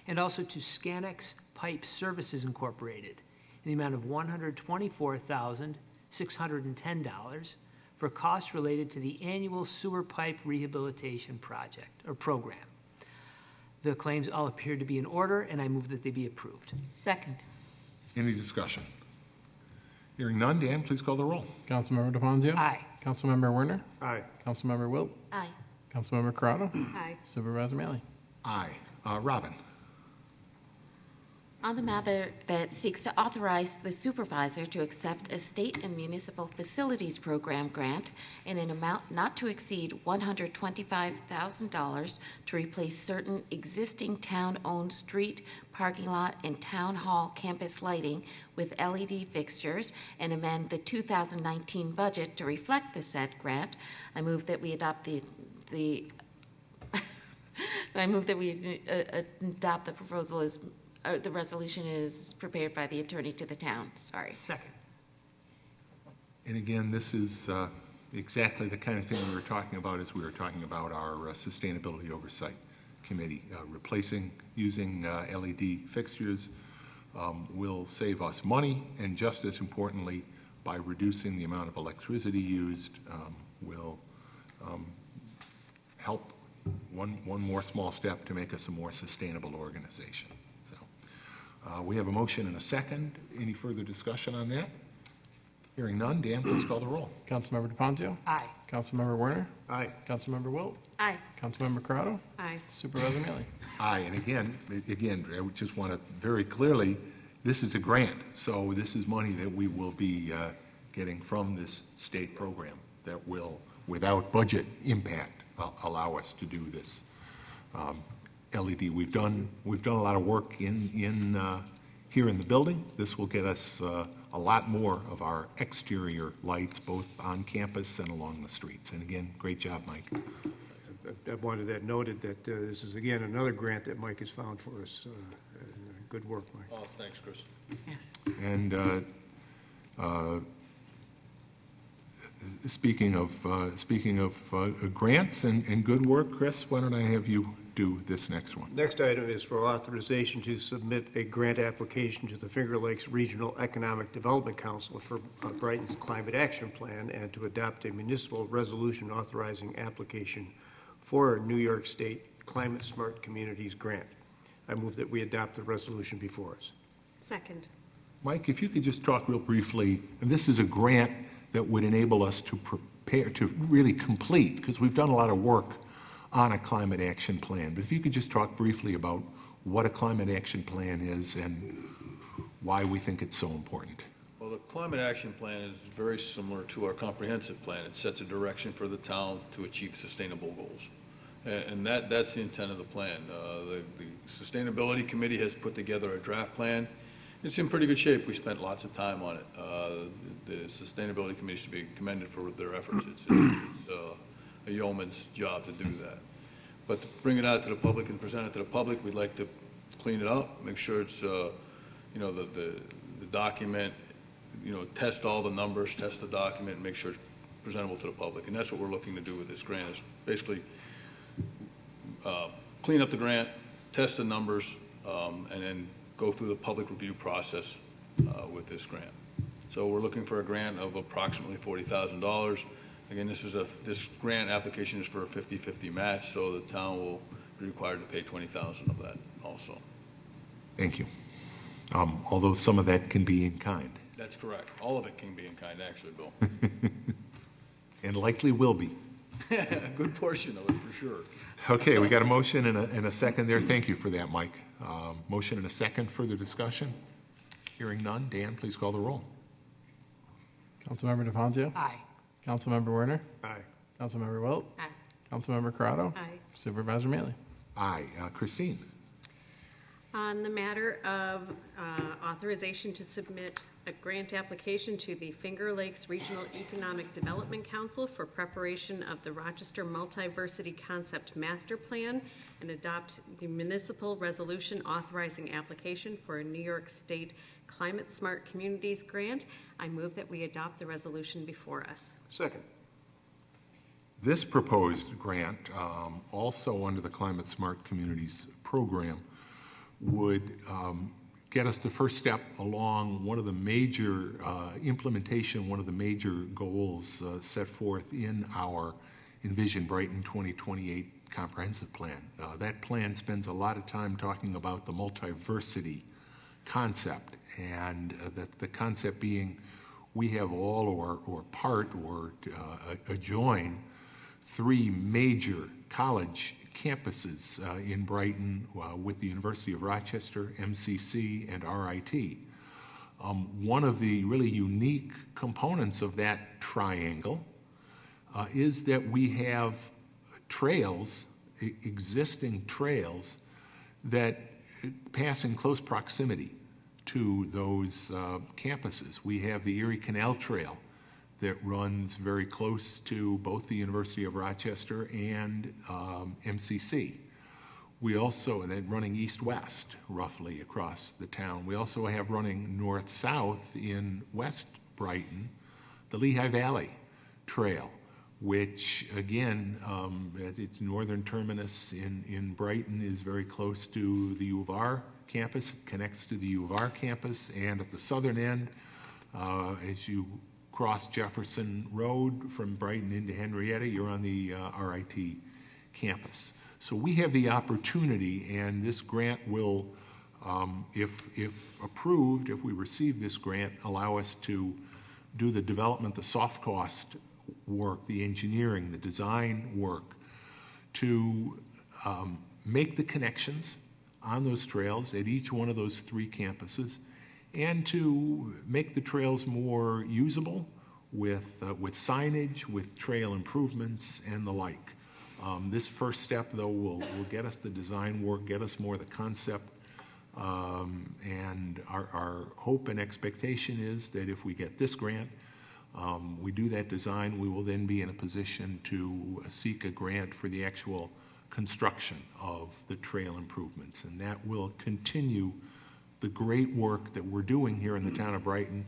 And also to Scanex Pipe Services Incorporated in the amount of $124,610 for costs related to the annual sewer pipe rehabilitation project or program. The claims all appear to be in order, and I move that they be approved. Second. Any discussion? Hearing none, Dan, please call the roll. Councilmember DeFonzio? Aye. Councilmember Werner? Aye. Councilmember Wilt? Aye. Councilmember Corrado? Aye. Supervisor Maley? Aye. Robin. On the matter that seeks to authorize the supervisor to accept a state and municipal facilities program grant in an amount not to exceed $125,000 to replace certain existing town-owned street, parking lot, and town hall campus lighting with LED fixtures and amend the 2019 budget to reflect the said grant, I move that we adopt adopt the proposal as the resolution is prepared by the attorney to the town. Sorry. Second. And again, this is exactly the kind of thing we were talking about as we were talking about our Sustainability Oversight Committee. Using LED fixtures will save us money, and just as importantly, by reducing the amount of electricity used, will help one more small step to make us a more sustainable organization. So we have a motion and a second. Any further discussion on that? Hearing none, Dan, please call the roll. Councilmember DePoncio. Aye. Councilmember Werner. Aye. Councilmember Wilt. Aye. Councilmember Corrado. Aye. Supervisor Mealy. Aye, and again, I would just want to very clearly, this is a grant, so this is money that we will be getting from this state program that will, without budget impact, allow us to do this LED. We've done a lot of work here in the building. This will get us a lot more of our exterior lights, both on campus and along the streets. And again, great job, Mike. I wanted that noted that this is, again, another grant that Mike has found for us. Good work, Mike. Oh, thanks, Chris. Yes. And speaking of grants and good work, Chris, why don't I have you do this next one? Next item is for authorization to submit a grant application to the Finger Lakes Regional Economic Development Council for Brighton's Climate Action Plan and to adopt a municipal resolution authorizing application for a New York State Climate Smart Communities grant. I move that we adopt the resolution before us. Second. Mike, if you could just talk real briefly, and this is a grant that would enable us to prepare, to really complete, because we've done a lot of work on a climate action plan, but if you could just talk briefly about what a climate action plan is and why we think it's so important. Well, the climate action plan is very similar to our comprehensive plan. It sets a direction for the town to achieve sustainable goals. And that's the intent of the plan. The Sustainability Committee has put together a draft plan. It's in pretty good shape. We spent lots of time on it. The Sustainability Committee should be commended for their efforts. It's a yeoman's job to do that. But to bring it out to the public and present it to the public, we'd like to clean it up, make sure it's, the document, test all the numbers, test the document, and make sure it's presentable to the public. And that's what we're looking to do with this grant, is basically clean up the grant, test the numbers, and then go through the public review process with this grant. So we're looking for a grant of approximately $40,000. Again, this grant application is for a 50-50 match, so the town will be required to pay $20,000 of that also. Thank you. Although some of that can be in kind. That's correct. All of it can be in kind, actually, Bill. And likely will be. A good portion of it, for sure. Okay, we got a motion and a second there. Thank you for that, Mike. Motion and a second. Further discussion? Hearing none. Dan, please call the roll. Councilmember DePoncio. Aye. Councilmember Werner. Aye. Councilmember Wilt. Aye. Councilmember Corrado. Aye. Supervisor Mealy. Aye. Christine? On the matter of authorization to submit a grant application to the Finger Lakes Regional Economic Development Council for preparation of the Rochester Multiversity Concept Master Plan and adopt the municipal resolution authorizing application for a New York State Climate Smart Communities grant, I move that we adopt the resolution before us. Second. This proposed grant, also under the Climate Smart Communities program, would get us the first step along one of the major implementation, one of the major goals set forth in our Envision Brighton 2028 comprehensive plan. That plan spends a lot of time talking about the multiversity concept, and that the concept being we have all or part or adjoin three major college campuses in Brighton with the University of Rochester, MCC, and RIT. One of the really unique components of that triangle is that we have trails, existing trails, that pass in close proximity to those campuses. We have the Erie Canal Trail that runs very close to both the University of Rochester and MCC. We also, and then running east-west roughly across the town. We also have running north-south in West Brighton, the Lehigh Valley Trail, which again, at its northern terminus in Brighton is very close to the U of R campus. It connects to the U of R campus, and at the southern end, as you cross Jefferson Road from Brighton into Henrietta, you're on the RIT campus. So we have the opportunity, and this grant will, if approved, if we receive this grant, allow us to do the development, the soft cost work, the engineering, the design work, to make the connections on those trails at each one of those 3 campuses, and to make the trails more usable with signage, with trail improvements, and the like. This first step, though, will get us the design work, get us more of the concept, and our hope and expectation is that if we get this grant, we do that design, we will then be in a position to seek a grant for the actual construction of the trail improvements. And that will continue the great work that we're doing here in the town of Brighton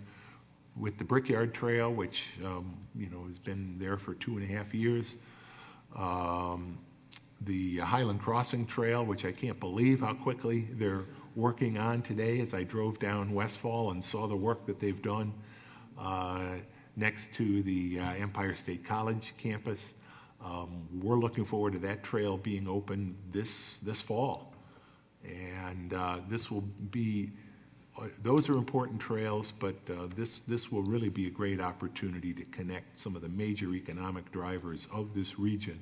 with the Brickyard Trail, which has been there for 2.5 years. The Highland Crossing Trail, which I can't believe how quickly they're working on today, as I drove down Westfall and saw the work that they've done next to the Empire State College campus. We're looking forward to that trail being open this fall. And this will be, those are important trails, but this will really be a great opportunity to connect some of the major economic drivers of this region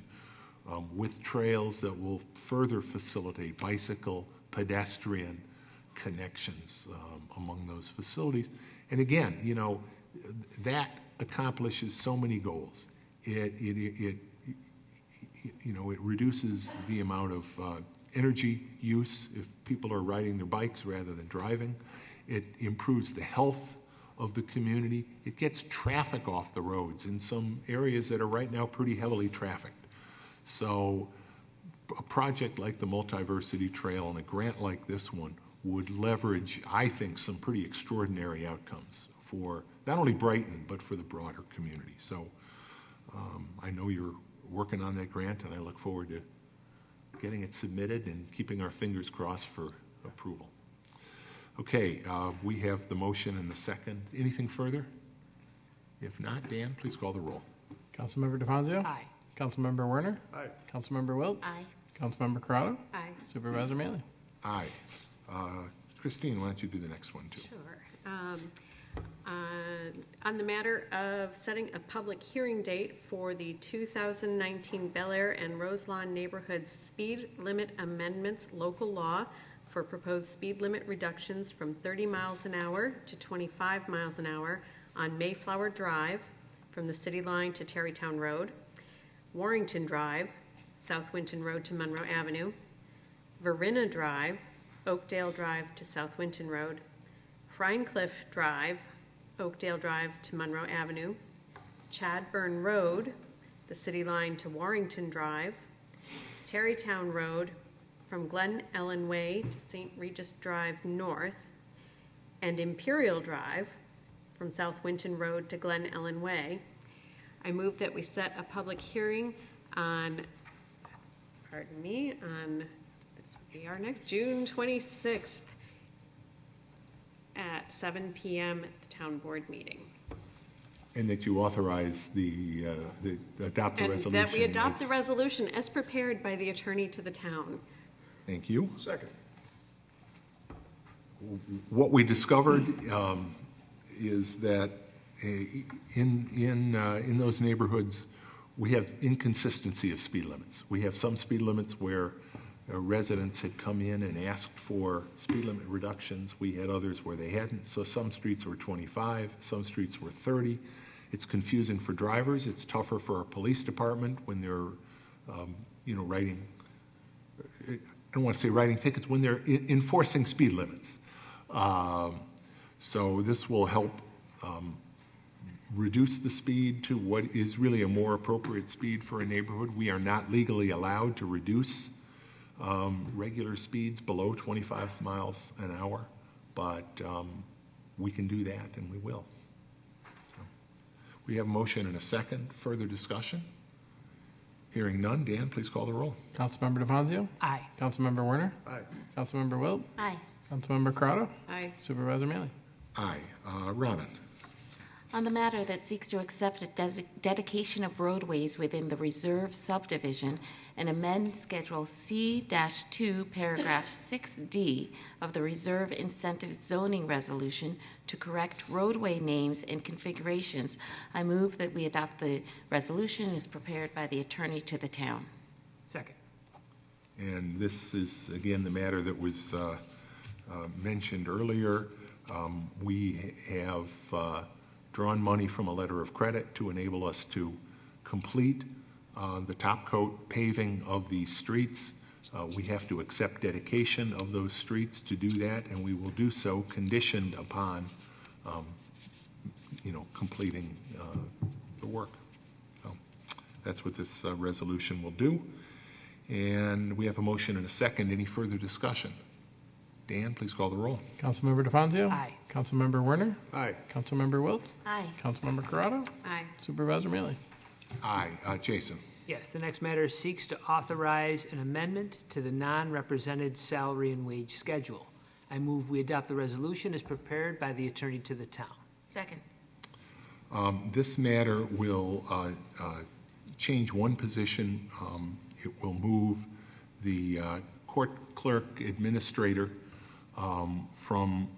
with trails that will further facilitate bicycle, pedestrian connections among those facilities. And again, that accomplishes so many goals. It reduces the amount of energy use if people are riding their bikes rather than driving. It improves the health of the community. It gets traffic off the roads in some areas that are right now pretty heavily trafficked. So a project like the Multiversity Trail and a grant like this one would leverage, I think, some pretty extraordinary outcomes for not only Brighton, but for the broader community. So I know you're working on that grant, and I look forward to getting it submitted and keeping our fingers crossed for approval. Okay, we have the motion and the second. Anything further? If not, Dan, please call the roll. Councilmember DeFazio? Aye. Councilmember Werner? Aye. Councilmember Wilt? Aye. Councilmember Corrado? Aye. Supervisor Maley? Aye. Christine, why don't you do the next one, too? Sure. On the matter of setting a public hearing date for the 2019 Bel Air and Roselawn neighborhood speed limit amendments local law for proposed speed limit reductions from 30 miles an hour to 25 miles an hour on Mayflower Drive from the city line to Terrytown Road, Warrington Drive, South Winton Road to Monroe Avenue, Verina Drive, Oakdale Drive to South Winton Road, Rhinecliff Drive, Oakdale Drive to Monroe Avenue, Chadburn Road, the city line to Warrington Drive, Terrytown Road from Glen Ellen Way to St. Regis Drive North, and Imperial Drive from South Winton Road to Glen Ellen Way. I move that we set a public hearing on, this will be our next, June 26th at 7 p.m. at the town board meeting. And that you authorize adopt the resolution. And that we adopt the resolution as prepared by the attorney to the town. Thank you. Second. What we discovered is that in those neighborhoods, we have inconsistency of speed limits. We have some speed limits where residents had come in and asked for speed limit reductions. We had others where they hadn't. So some streets were 25, some streets were 30. It's confusing for drivers. It's tougher for our police department when they're, writing. I don't want to say writing tickets, when they're enforcing speed limits. So this will help reduce the speed to what is really a more appropriate speed for a neighborhood. We are not legally allowed to reduce regular speeds below 25 miles an hour, but we can do that, and we will. So, We have a motion and a second. Further discussion? Hearing none. Dan, please call the roll. Councilmember DeFazio? Aye. Councilmember Werner? Aye. Councilmember Wilt? Aye. Councilmember Corrado? Aye. Supervisor Mealy? Aye. Robin? On the matter that seeks to accept a dedication of roadways within the reserve subdivision and amend Schedule C-2, Paragraph 6D of the Reserve Incentive Zoning Resolution to correct roadway names and configurations, I move that we adopt the resolution as prepared by the attorney to the town. Second. And this is, again, the matter that was mentioned earlier. We have drawn money from a letter of credit to enable us to complete the top coat paving of these streets. We have to accept dedication of those streets to do that, and we will do so conditioned upon, completing the work. So that's what this resolution will do. And we have a motion and a second. Any further discussion? Dan, please call the roll. Councilmember DeFazio? Aye. Councilmember Werner? Aye. Councilmember Wilt? Aye. Councilmember Corrado? Aye. Supervisor Mealy? Aye. Jason? Yes, the next matter seeks to authorize an amendment to the non-represented salary and wage schedule. I move we adopt the resolution as prepared by the attorney to the town. Second. This matter will change one position. It will move the court clerk administrator from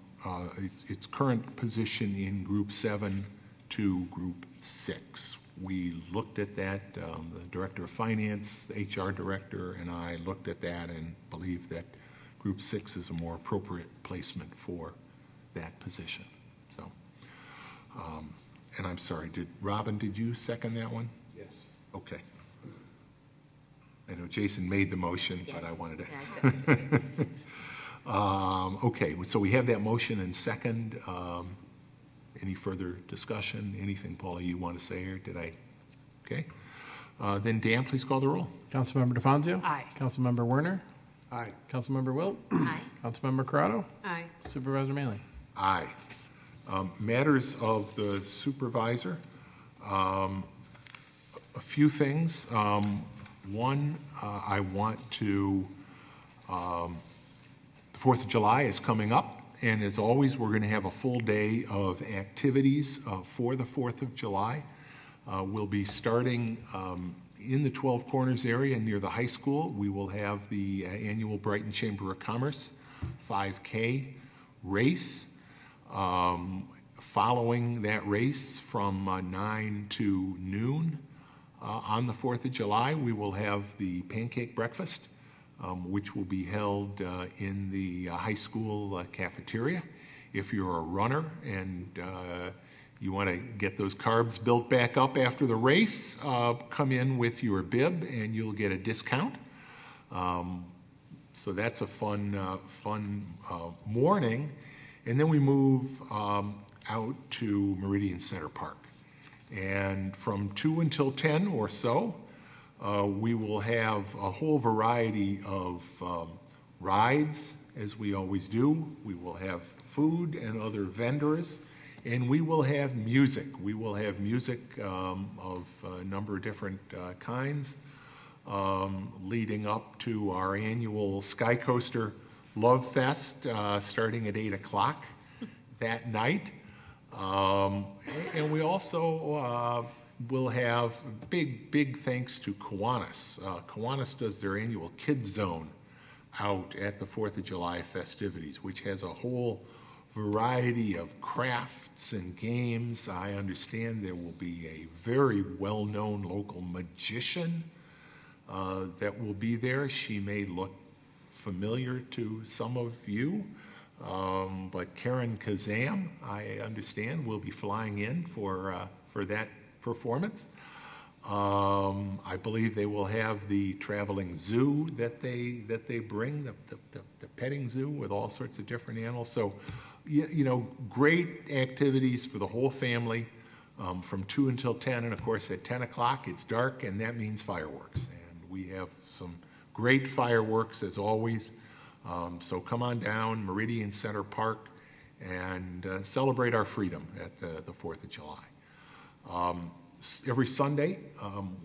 its current position in Group 7 to Group 6. We looked at that, the Director of Finance, the HR Director, and I looked at that and believe that Group 6 is a more appropriate placement for that position. So, and I'm sorry, Robin, did you second that one? Yes. Okay. I know Jason made the motion, but I Yes. wanted to. Yeah, I seconded it. Okay, so we have that motion and second. Any further discussion? Anything, Paula, you want to say, or did I? Okay. Then Dan, please call the roll. Councilmember DeFazio? Aye. Councilmember Werner? Aye. Councilmember Wilt? Aye. Councilmember Corrado? Aye. Supervisor Mealy? Aye. Matters of the supervisor. A few things. One, I want to, the 4th of July is coming up, and as always, we're going to have a full day of activities for the 4th of July. We'll be starting in the 12 Corners area near the high school. We will have the annual Brighton Chamber of Commerce 5K race. Following that race from 9 to noon on the 4th of July, we will have the pancake breakfast, which will be held in the high school cafeteria. If you're a runner and you want to get those carbs built back up after the race, come in with your bib and you'll get a discount. So that's a fun morning. And then we move out to Meridian Center Park. And from 2 until 10 or so, we will have a whole variety of rides, as we always do. We will have food and other vendors, and we will have music. We will have music of a number of different kinds, leading up to our annual Sky Coaster Love Fest, starting at 8 o'clock that night. And we also will have big thanks to Kiwanis. Kiwanis does their annual Kids Zone out at the 4th of July festivities, which has a whole variety of crafts and games. I understand there will be a very well-known local magician that will be there. She may look familiar to some of you, but Karen Kazam, I understand, will be flying in for that performance. I believe they will have the traveling zoo that they bring, the petting zoo with all sorts of different animals. So, great activities for the whole family from 2 until 10. And of course, at 10 o'clock, it's dark, and that means fireworks. And we have some great fireworks as always. So come on down, Meridian Center Park, and celebrate our freedom at the 4th of July. Every Sunday,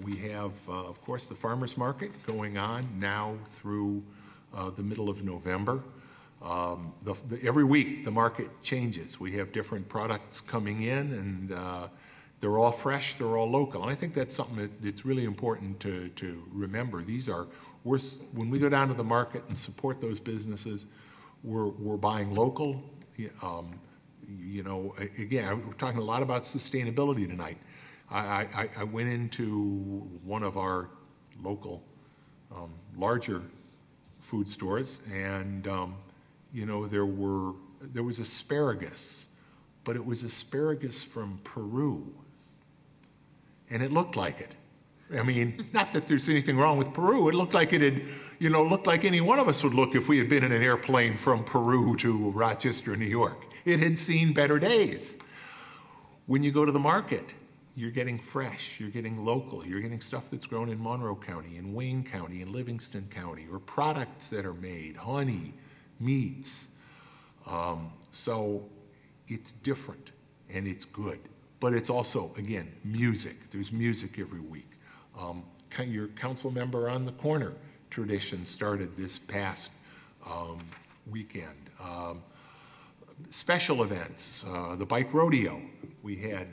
we have, of course, the farmers market going on now through the middle of November. Every week, the market changes. We have different products coming in, and they're all fresh, they're all local. And I think that's something that's really important to remember. When we go down to the market and support those businesses, we're buying local. Again, we're talking a lot about sustainability tonight. I went into one of our local larger food stores, and there was asparagus, but it was asparagus from Peru, and it looked like it. I mean, not that there's anything wrong with Peru. It looked like it had, looked like any one of us would look if we had been in an airplane from Peru to Rochester, New York. It had seen better days. When you go to the market, you're getting fresh, you're getting local, you're getting stuff that's grown in Monroe County, in Wayne County, in Livingston County, or products that are made, honey, meats. So it's different and it's good. But it's also, again, music. There's music every week. Your council member on the corner tradition started this past weekend. Special events, the bike rodeo we had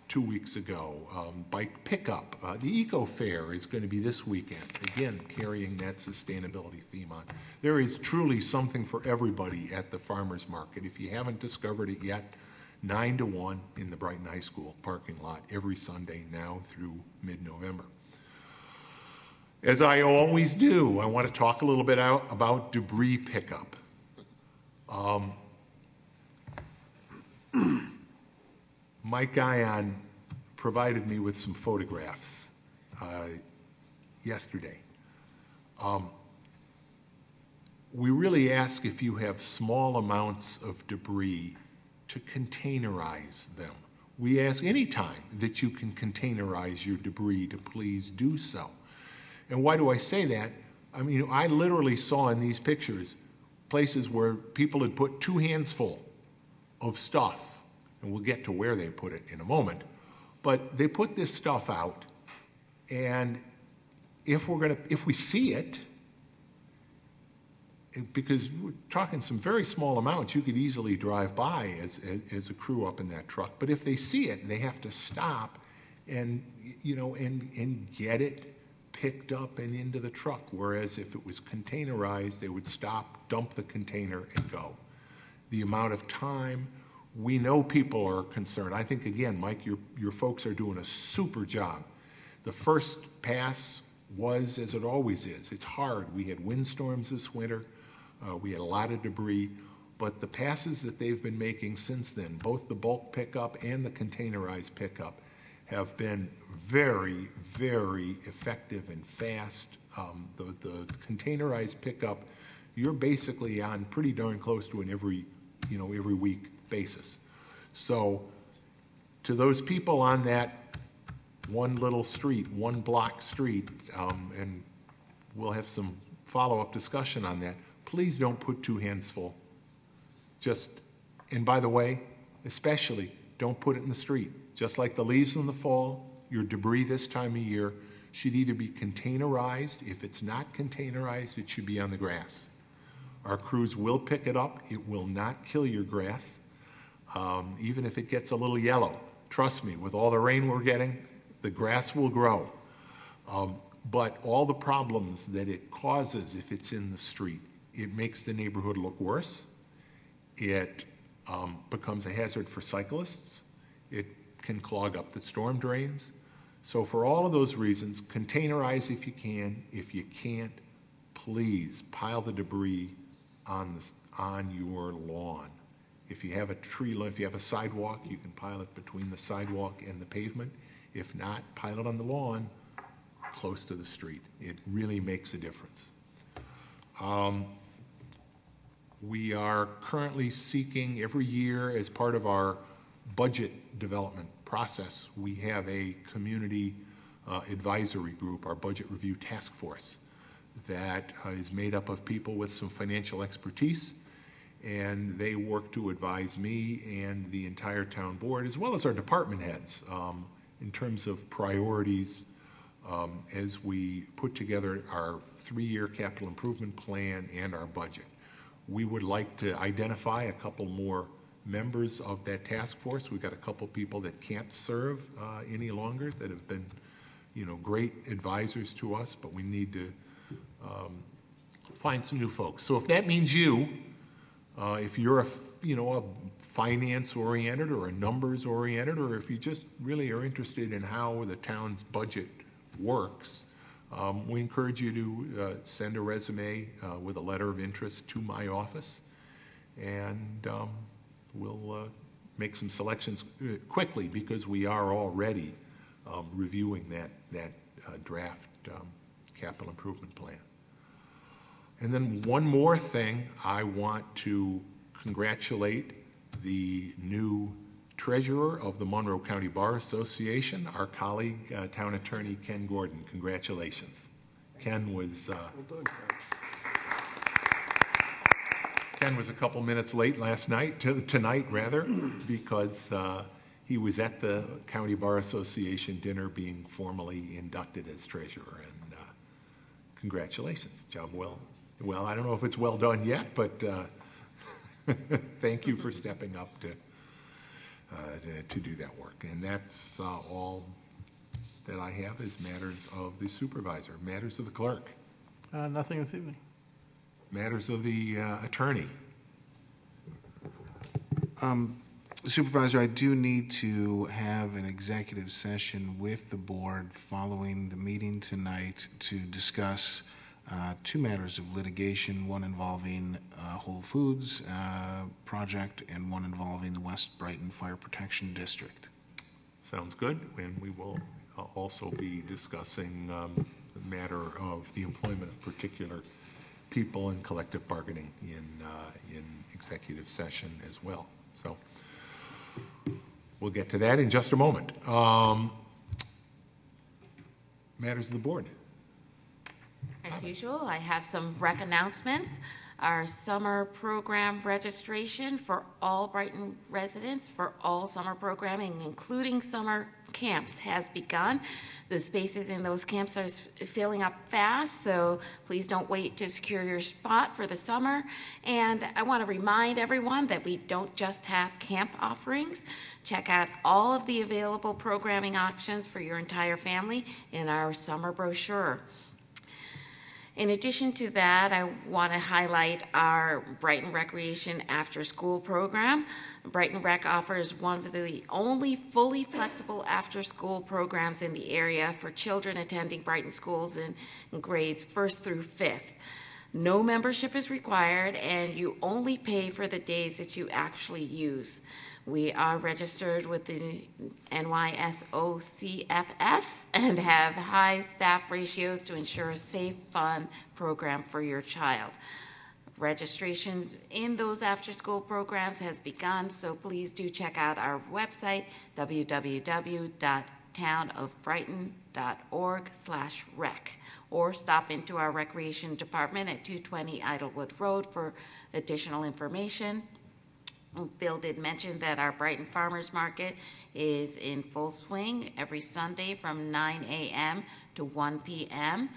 2 weeks ago, bike pickup. The eco fair is going to be this weekend, again, carrying that sustainability theme on. There is truly something for everybody at the farmers market. If you haven't discovered it yet, 9 to 1 in the Brighton High School parking lot every Sunday now through mid-November. As I always do, I want to talk a little bit about debris pickup. Mike Guyon provided me with some photographs yesterday. We really ask if you have small amounts of debris to containerize them. We ask anytime that you can containerize your debris to please do so. And why do I say that? I mean, I literally saw in these pictures places where people had put 2 hands full of stuff, and we'll get to where they put it in a moment, but they put this stuff out, and if we see it, because we're talking some very small amounts, you could easily drive by as a crew up in that truck. But if they see it, they have to stop and get it picked up and into the truck. Whereas if it was containerized, they would stop, dump the container, and go. The amount of time, we know people are concerned. I think, again, Mike, your folks are doing a super job. The first pass was, as it always is, it's hard. We had windstorms this winter. We had a lot of debris, but the passes that they've been making since then, both the bulk pickup and the containerized pickup, have been very, very effective and fast. The containerized pickup, you're basically on pretty darn close to an every week basis. So to those people on that one little street, one block street, and we'll have some follow-up discussion on that, please don't put 2 hands full. And by the way, especially, don't put it in the street. Just like the leaves in the fall, your debris this time of year should either be containerized. If it's not containerized, it should be on the grass. Our crews will pick it up. It will not kill your grass, even if it gets a little yellow. Trust me, with all the rain we're getting, the grass will grow. But all the problems that it causes if it's in the street, it makes the neighborhood look worse. It becomes a hazard for cyclists. It can clog up the storm drains. So for all of those reasons, containerize if you can. If you can't, please pile the debris on your lawn. If you have if you have a sidewalk, you can pile it between the sidewalk and the pavement. If not, pile it on the lawn close to the street. It really makes a difference. We are currently seeking every year, as part of our budget development process, we have a community advisory group, our budget review task force, that is made up of people with some financial expertise. and they work to advise me and the entire town board, as well as our department heads, in terms of priorities as we put together our 3-year capital improvement plan and our budget. We would like to identify a couple more members of that task force. We've got a couple people that can't serve any longer that have been, great advisors to us, but we need to find some new folks. So if that means you, if you're a finance-oriented or a numbers-oriented, or if you just really are interested in how the town's budget works, we encourage you to send a resume with a letter of interest to my office, and we'll make some selections quickly, because we are already reviewing that draft capital improvement plan. And then one more thing, I want to congratulate the new treasurer of the Monroe County Bar Association, our colleague, Town Attorney Ken Gordon. Congratulations. Ken was a couple minutes late tonight rather, because he was at the County Bar Association dinner being formally inducted as treasurer, and congratulations, job well. Well, I don't know if it's well done yet, but thank you for stepping up to do that work. And that's all that I have as matters of the supervisor. Matters of the clerk. Nothing this evening. Matters of the attorney. Supervisor, I do need to have an executive session with the board following the meeting tonight to discuss 2 matters of litigation, one involving Whole Foods project and one involving the West Brighton Fire Protection District. Sounds good. And we will also be discussing the matter of the employment of particular people in collective bargaining in executive session as well. So we'll get to that in just a moment. Matters of the board. As usual, I have some rec announcements. Our summer program registration for all Brighton residents for all summer programming, including summer camps, has begun. The spaces in those camps are filling up fast, so please don't wait to secure your spot for the summer. And I want to remind everyone that we don't just have camp offerings. Check out all of the available programming options for your entire family in our summer brochure. In addition to that, I want to highlight our Brighton Recreation after-school program. Brighton Rec offers one of the only fully flexible after-school programs in the area for children attending Brighton schools in grades 1st through 5th. No membership is required, and you only pay for the days that you actually use. We are registered with the NYSOCFS and have high staff ratios to ensure a safe, fun program for your child. Registrations in those after-school programs has begun, so please do check out our website, www.townofbrighton.org/rec, or stop into our recreation department at 220 Idlewood Road for additional information. Bill did mention that our Brighton Farmers Market is in full swing every Sunday from 9 a.m. to 1 p.m.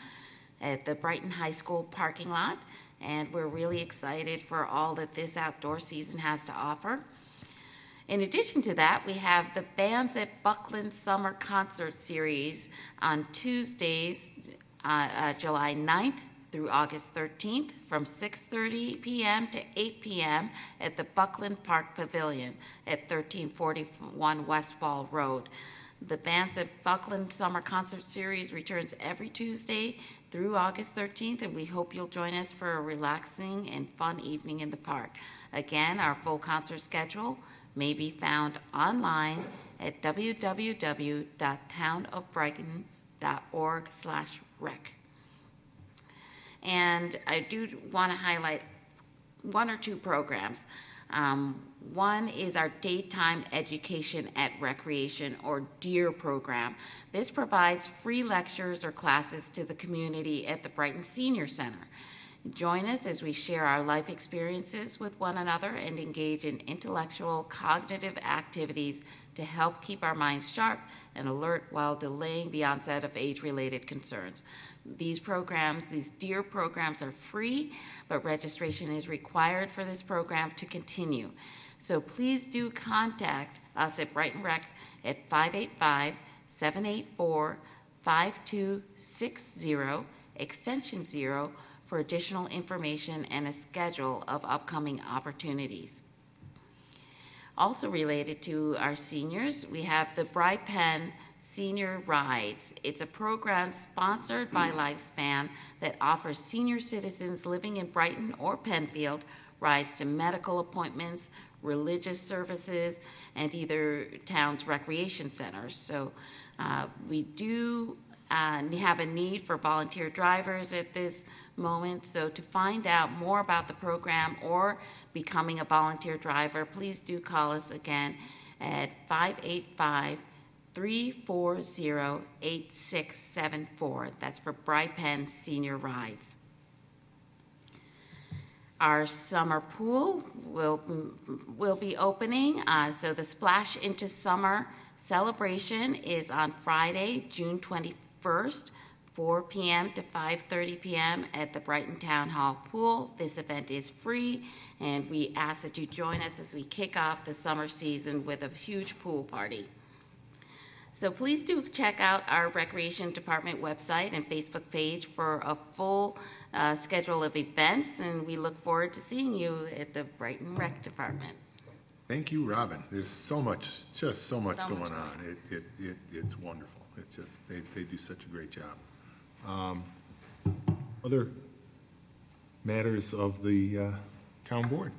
at the Brighton High School parking lot, and we're really excited for all that this outdoor season has to offer. In addition to that, we have the Bands at Buckland Summer Concert Series on Tuesdays, July 9th through August 13th from 6:30 p.m. to 8 p.m. at the Buckland Park Pavilion at 1341 Westfall Road. The Bands at Buckland Summer Concert Series returns every Tuesday through August 13th, and we hope you'll join us for a relaxing and fun evening in the park. Again, our full concert schedule may be found online at www.townofbrighton.org/rec. And I do want to highlight 1 or 2 programs. One is our Daytime Education at Recreation, or DEAR program. This provides free lectures or classes to the community at the Brighton Senior Center. Join us as we share our life experiences with one another and engage in intellectual, cognitive activities to help keep our minds sharp and alert while delaying the onset of age-related concerns. These programs, these DEAR programs, are free, but registration is required for this program to continue. So please do contact us at Brighton Rec at 585-784-5260, extension 0, for additional information and a schedule of upcoming opportunities. Also related to our seniors, we have the Brighton Senior Rides. It's a program sponsored by Lifespan that offers senior citizens living in Brighton or Penfield rides to medical appointments, religious services, and either town's recreation centers. So we do have a need for volunteer drivers at this moment. So to find out more about the program or becoming a volunteer driver, please do call us again at 585-340-8674. That's for Brighton Senior Rides. Our summer pool will be opening. So the Splash into Summer celebration is on Friday, June 21st, 4 p.m. to 5:30 p.m. at the Brighton Town Hall pool. This event is free, and we ask that you join us as we kick off the summer season with a huge pool party. So please do check out our Recreation Department website and Facebook page for a full schedule of events, and we look forward to seeing you at the Brighton Rec Department. Thank you, Robin. There's so much, just so much So going much on. It's wonderful. It's just, they do such a great job. Other matters of the town board?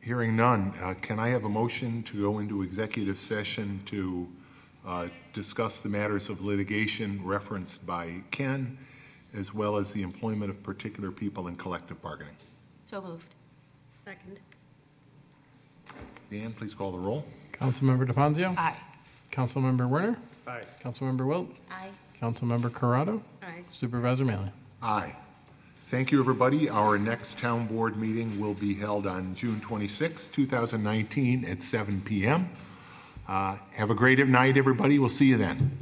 Hearing none, can I have a motion to go into executive session to discuss the matters of litigation referenced by Ken, as well as the employment of particular people in collective bargaining? So moved. Second. Dan, please call the roll. Councilmember DeFazio? Aye. Councilmember Werner? Aye. Councilmember Wilt? Aye. Councilmember Corrado? Aye. Supervisor Maley? Aye. Thank you, everybody. Our next town board meeting will be held on June 26, 2019 at 7 p.m. Have a great night, everybody. We'll see you then.